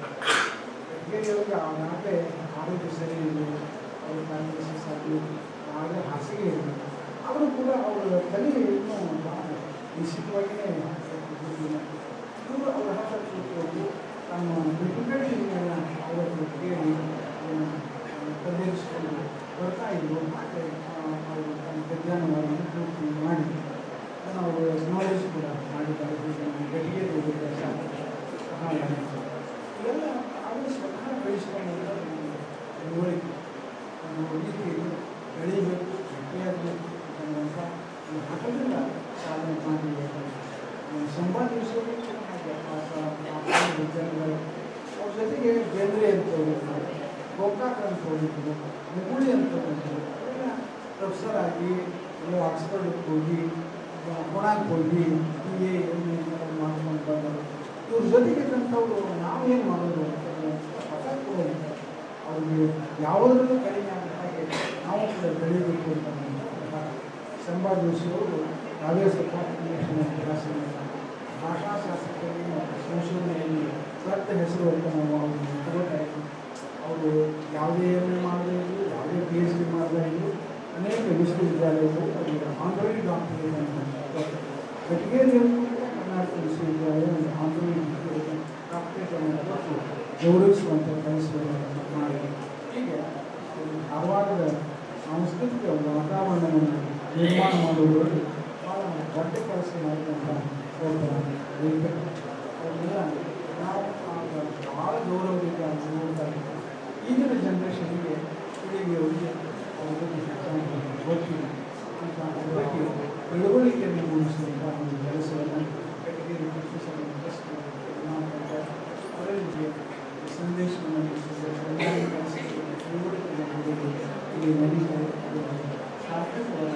ಬೆಟಗೇರಿಯವ್ರಿಗೆ ಆಗಲೇ ಆರೋಗ್ಯ ಸರಿ ಇದೆ, ಅವರು ಪ್ಯಾರಾಲಿಸಿಸ್ ಆಗಿ ಆಗಲೇ ಹಾಸಿಗೆ ಇದೆ. ಅವರು ಕೂಡ ಅವರ ತಲೆ ಇನ್ನೂ ಭಾಳ ನಿಶ್ಚಿತವಾಗಿಯೇ ಇವರು ಅವರ ಹತ್ರ ಕೂತ್ಕೊಂಡು ತಮ್ಮ ಡಿಫಿಕಲ್ಟಿಗಳನ್ನು ಅವರನ್ನು ಕೇಳಿ ಪರಿಹರಿಸಿಕೊಂಡು ಬರ್ತಾ ಇದ್ರು. ಹಾಗೆ ಅವರು ತಮ್ಮ ಗದ್ಯಾನುವಾದವನ್ನು ಪೂರ್ತಿ ಮಾಡಿ ಅದನ್ನು ಅವರು ನಾಲೆಜ್ ಕೂಡ ಮಾಡಿದ್ದಾರೆ. ಬೆಟಗೇರಿ ಕೆಲಸ ಸಹಾಯ ಇವೆಲ್ಲ ಅವರು ಸ್ವತಃ ಬೆಳೆಸ್ಕೊಂಡ ತಿಳುವಳಿಕೆ ಒಂದು ರೀತಿಯಲ್ಲಿ ಬೆಳೀಬೇಕು, ಗಟ್ಟಿಯಾಗಬೇಕು ಅನ್ನುವಂಥ ಒಂದು ಹಠದಿಂದ ಸಾಧನೆ ಮಾಡಿದ್ದಾರೆ. ಸಂಪಾದಿಸೋದು ಹಾಗೆ ವಿದ್ಯಾರ್ಥಿಗಳು ಅವ್ರ ಜೊತೆಗೆ ಬೇಂದ್ರೆ ಅಂತ ಹೋಗಿರ್ತಾರೆ, ಗೋಕಾಕ್ ಅಂತ ಹೋಗಿದ್ರು, ಮುಗುಳಿ ಅಂತ ಹೋಗಿದ್ರು. ಎಲ್ಲ ಪ್ರೊಫೆಸರ್ ಆಗಿ ಎಲ್ಲೋ ಆಕ್ಸ್ಫರ್ಡ್ಗೆ ಹೋಗಿ ಪುಣಾಕ್ಕೆ ಹೋಗಿ ಮಾಡ್ಕೊಂಡು ಬಂದರು. ಇವ್ರ ಜೊತೆಗೆ ಕಂಥವ್ರು ನಾವೇನು ಮಾಡೋದು ಪಥ ಕೊಡೋದು, ಅವ್ರಿಗೆ ಯಾವುದರಲ್ಲೂ ಕಡಿಮೆ ಆದ ಹಾಗೆ ನಾವು ಕೂಡ ಬೆಳೀಬೇಕು ಅಂತ ಸಂಪಾದಿಸಿದವರು ಕಾವ್ಯಸಭ ಭಾಷಾಶಾಸ್ತ್ರದಲ್ಲಿ ಮತ್ತು ಸಂಶೋಧನೆಯಲ್ಲಿ ದೊಡ್ಡ ಹೆಸರು ಅಂತ ನಾವು ಅವ್ರನ್ನ ತಗೋತಾ ಇದ್ವಿ. ಅವರು ಯಾವುದೇ ಎಮ್.ಎ. ಮಾಡದೇ ಇದ್ರು, ಯಾವುದೇ PhD ಮಾಡದೇ ಇದ್ರು, ಅನೇಕ ವಿಶ್ವವಿದ್ಯಾಲಯಗಳು ಅವರಿಗೆ ಆಂಧ್ರವಿ ಡಾಕ್ಟರೇಟ್ ಅಂತ ಬೆಟಗೇರಿಯವರು ಕೂಡ ಕರ್ನಾಟಕ ವಿಶ್ವವಿದ್ಯಾಲಯ ಒಂದು ಆಂಧ್ರವಿ ಡಾಕ್ಟರೇಟ್ ಅನ್ನು ಕೊಟ್ಟು ಗೌರವಿಸುವಂಥ ಕೆಲಸಗಳನ್ನು ಮಾಡಿ ಹೀಗೆ ಧಾರವಾಡದ ಸಾಂಸ್ಕೃತಿಕ ವಾತಾವರಣವನ್ನು ನಿರ್ಮಾಣ ಮಾಡುವುದರಲ್ಲಿ ಭಾಳ ದೊಡ್ಡ ಕೆಲಸ ಮಾಡಿದಂಥ ಒಬ್ಬ ರೈತ. ಅವನ್ನೆಲ್ಲ ನಾವು ಭಾಳ ಗೌರವದಿಂದ ನೋಡ್ತಾ ಇದ್ದೀವಿ. ಈಗಿನ ಜನ್ರೇಷನ್ಗೆ ಹುಡುಗಿಯವರಿಗೆ ಅವ್ರ ಬಗ್ಗೆ ಗೊತ್ತಿಲ್ಲ ಅಂತ ಅದ್ರ ಬಗ್ಗೆ ತಿಳುವಳಿಕೆಯನ್ನು ಮೂಡಿಸುವಂಥ ಒಂದು ಕೆಲಸವನ್ನು ಬೆಟಗೇರಿ ಕೃಷ್ಣೇಶ್ವರ ಟ್ರಸ್ಟ್ ಅವರಿಗೆ ಸಂದೇಶವನ್ನು ತಿಳುವಳಿಕೆಯನ್ನು ಇಲ್ಲಿ ನಡೀತಾ ಸಾರ್ಥಕವಾದ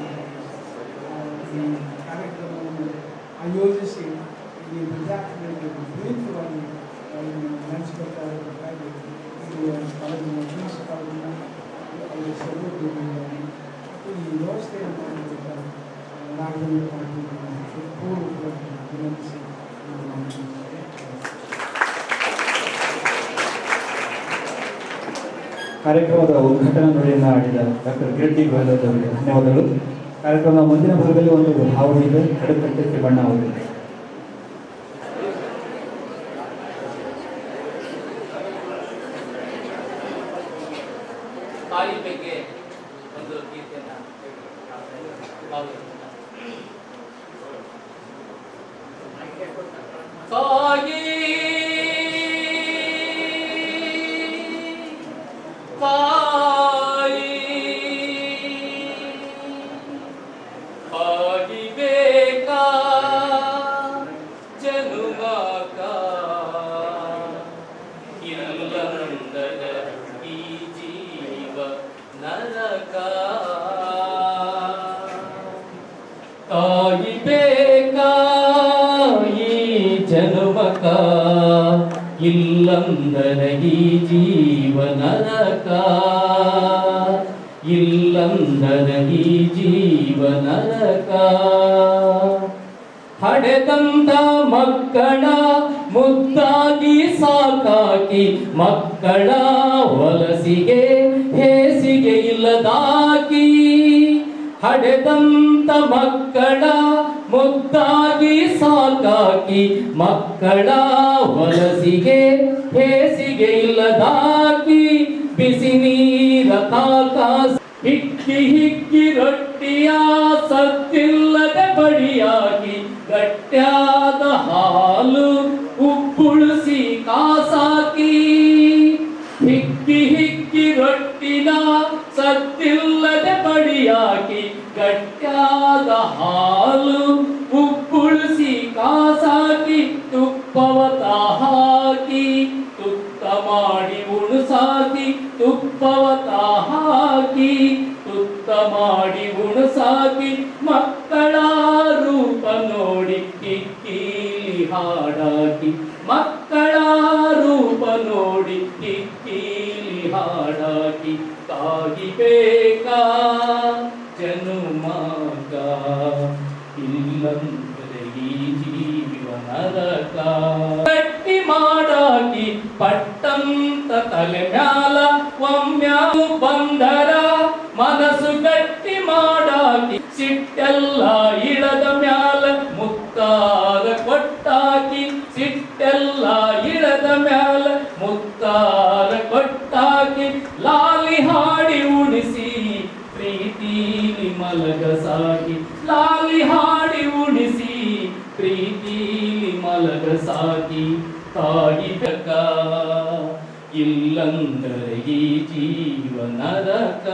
ಈ ಕಾರ್ಯಕ್ರಮವನ್ನು ಆಯೋಜಿಸಿ ಈ ವಿದ್ಯಾರ್ಥಿಗಳಿಗೆ ವಿಪರೀತವಾಗಿ ನಡೆಸಿಕೊಡ್ತಾ ಇರಬೇಕಾಗಿ ಇಲ್ಲಿ ಕಾಲೇಜಿನ ಪ್ರಿನ್ಸಿಪಾಲ್ಗಳನ್ನ ಅವರ ಸಹೋದ್ಯೋಗಿಗಳನ್ನು ಮತ್ತು ಈ ವ್ಯವಸ್ಥೆಯನ್ನು ಮಾಡಬೇಕಾದ ರಾಘವೇಂದ್ರ ಪಾಟೀಲ್ ಪೂರ್ವಕವಾಗಿ ವಿನಂತಿಸಿ ಕಾರ್ಯಕ್ರಮದ ಉದ್ಘಾಟನಾ ನುಡಿಯನ್ನು ಆಡಿದ ಡಾಕ್ಟರ್ ಕಿರಟಿ ಗೋಯಲ್ ಅವರಿಗೆ ಧನ್ಯವಾದಗಳು. ಕಾರ್ಯಕ್ರಮದ ಮುಂದಿನ ಭಾಗದಲ್ಲಿ ಒಂದು ಭಾವವಿದೆ, ಕಡಕಟ್ಟೆ ಬಣ್ಣ ಅವರಿಗೆ. ತಾಯಿ ಬಗ್ಗೆ ಒಂದು ಗೀತೆಯನ್ನು ತಾಯಿ ತಾಯಿ ಆಗಿಬೇಕಾ ಜನುಮಕ ಇಲ್ಲಂದರ ಈ ಜೀವ ನರಕ ತಾಯಿ ಬೇಕಾ ಈ ಜನುಮಕ ಇಲ್ಲಂದರ ಈ ಜೀವ ನರಕ ಇಲ್ಲಂದರ ಈ ಜೀವ ನರಕ ಹಡೆದಂತ ಮಕ್ಕಳ ಮುದ್ದಾಗಿ ಸಾಕಾಕಿ ಮಕ್ಕಳ ವಲಸಿಗೆ ಹೇಸಿಗೆ ಇಲ್ಲದಾಕಿ ಹಡೆದಂತ ಮಕ್ಕಳ ಮುದ್ದಾಗಿ ಸಾಕಾಕಿ ಮಕ್ಕಳ ವಲಸಿಗೆ ಹೇಸಿಗೆ ಇಲ್ಲದಾಕಿ ಬಿಸಿ ನೀರ ತಾಕಾಸಿ ಹಿಕ್ಕಿ ಹಿಕ್ಕಿ ರೊಟ್ಟಿಯ ಸತ್ತಿಲ್ಲದೆ ಬಡಿಯಾಗಿ ಗಟ್ಟ್ಯಾದ ಹಾಲು ಉಪ್ಪುಳಿಸಿ ಕಾಸಾಕಿ ಹಿಕ್ಕಿ ಹಿಕ್ಕಿ ರೊಟ್ಟಿನ ಸತ್ತಿಲ್ಲದೆ ಬಡಿಯಾಗಿ ಗಟ್ಟ್ಯಾದ ಹಾಲು ಉಪ್ಪುಳಿಸಿ ಕಾಸಾಕಿ ತುಪ್ಪವತ ಹಾಕಿ ತುತ್ತ ಮಾಡಿ ಉಣಸಾಕಿ ತುಪ್ಪವತ ಹಾಕಿ ತುತ್ತ ಮಾಡಿ ಉಣಸಾಕಿ ಮಕ್ಕಳ ರೂಪ ನೋಡಿ ಕಿಕ್ಕೀಲಿ ಹಾಡಾಕಿ ಮಕ್ಕಳ ರೂಪ ನೋಡಿ ಕಿಕ್ಕೀಲಿ ಹಾಡಾಕಿ ತಾಯಿ ಬೇಕಾ ಜನುಮಕ ಇಲ್ಲಂದರೆ ಈ ಜೀವ ನರಕ ಗಟ್ಟಿ ಮಾಡಾಕಿ ಪಟ್ಟಂತ ತಲೆ ಮ್ಯಾಲ ಒಮ್ಮ್ಯಾವು ಬಂದರ ಮನಸ್ಸು ಗಟ್ಟಿ ಮಾಡಾಕಿ ಸಿಟ್ಟೆಲ್ಲ ಇಳದ ಮ್ಯಾಲ ಮುತ್ತಾದ ಕೊಟ್ಟಾಕಿ ಸಿಟ್ಟೆಲ್ಲ ಇಳದ ಮ್ಯಾಲ ಮುತ್ತಾದ ಕೊಟ್ಟಾಕಿ ಲಾಲಿ ಹಾಡಿ ಉಣಿಸಿ ಪ್ರೀತಿಲಿ ಮಲಗಸಾಗಿ ಲಾಲಿ ಹಾಡಿ ಉಣಿಸಿ ಪ್ರೀತಿಲಿ ಮಲಗಸಾಗಿ ತಾಯಿ ಬೇಕ ಇಲ್ಲಂದರೆ ಈ ಜೀವ ನರಕ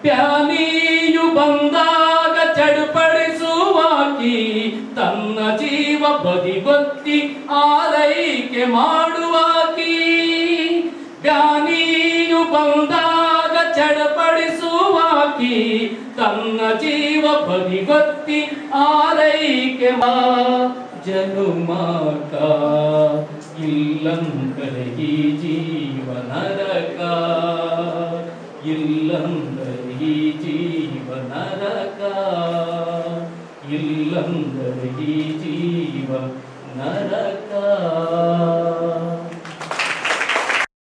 ಪ್ಯಾನಿಯು ಬಂದಾಗ ಚಡುಪಡಿಸುವಾಕಿ ತನ್ನ ಜೀವ ಬದಿಗೊತ್ತಿ ಆರೈಕೆ ಮಾಡುವಾಕಿ ಪ್ಯಾನಿಯು ಬಂದಾಗ ಚಡಪಡಿಸುವಾಕಿ ತನ್ನ ಜೀವ ಬದಿಗೊತ್ತಿ ಆರೈಕೆ ಜನುಮಕ ಇಲ್ಲಂದರೆ ಈ ಜೀವ ನರಕ ಇಲ್ಲಂದರೆ ಈ ಜೀವ ನರಕ ಇಲ್ಲಂದರೆ ಈ ಜೀವ ನರಕ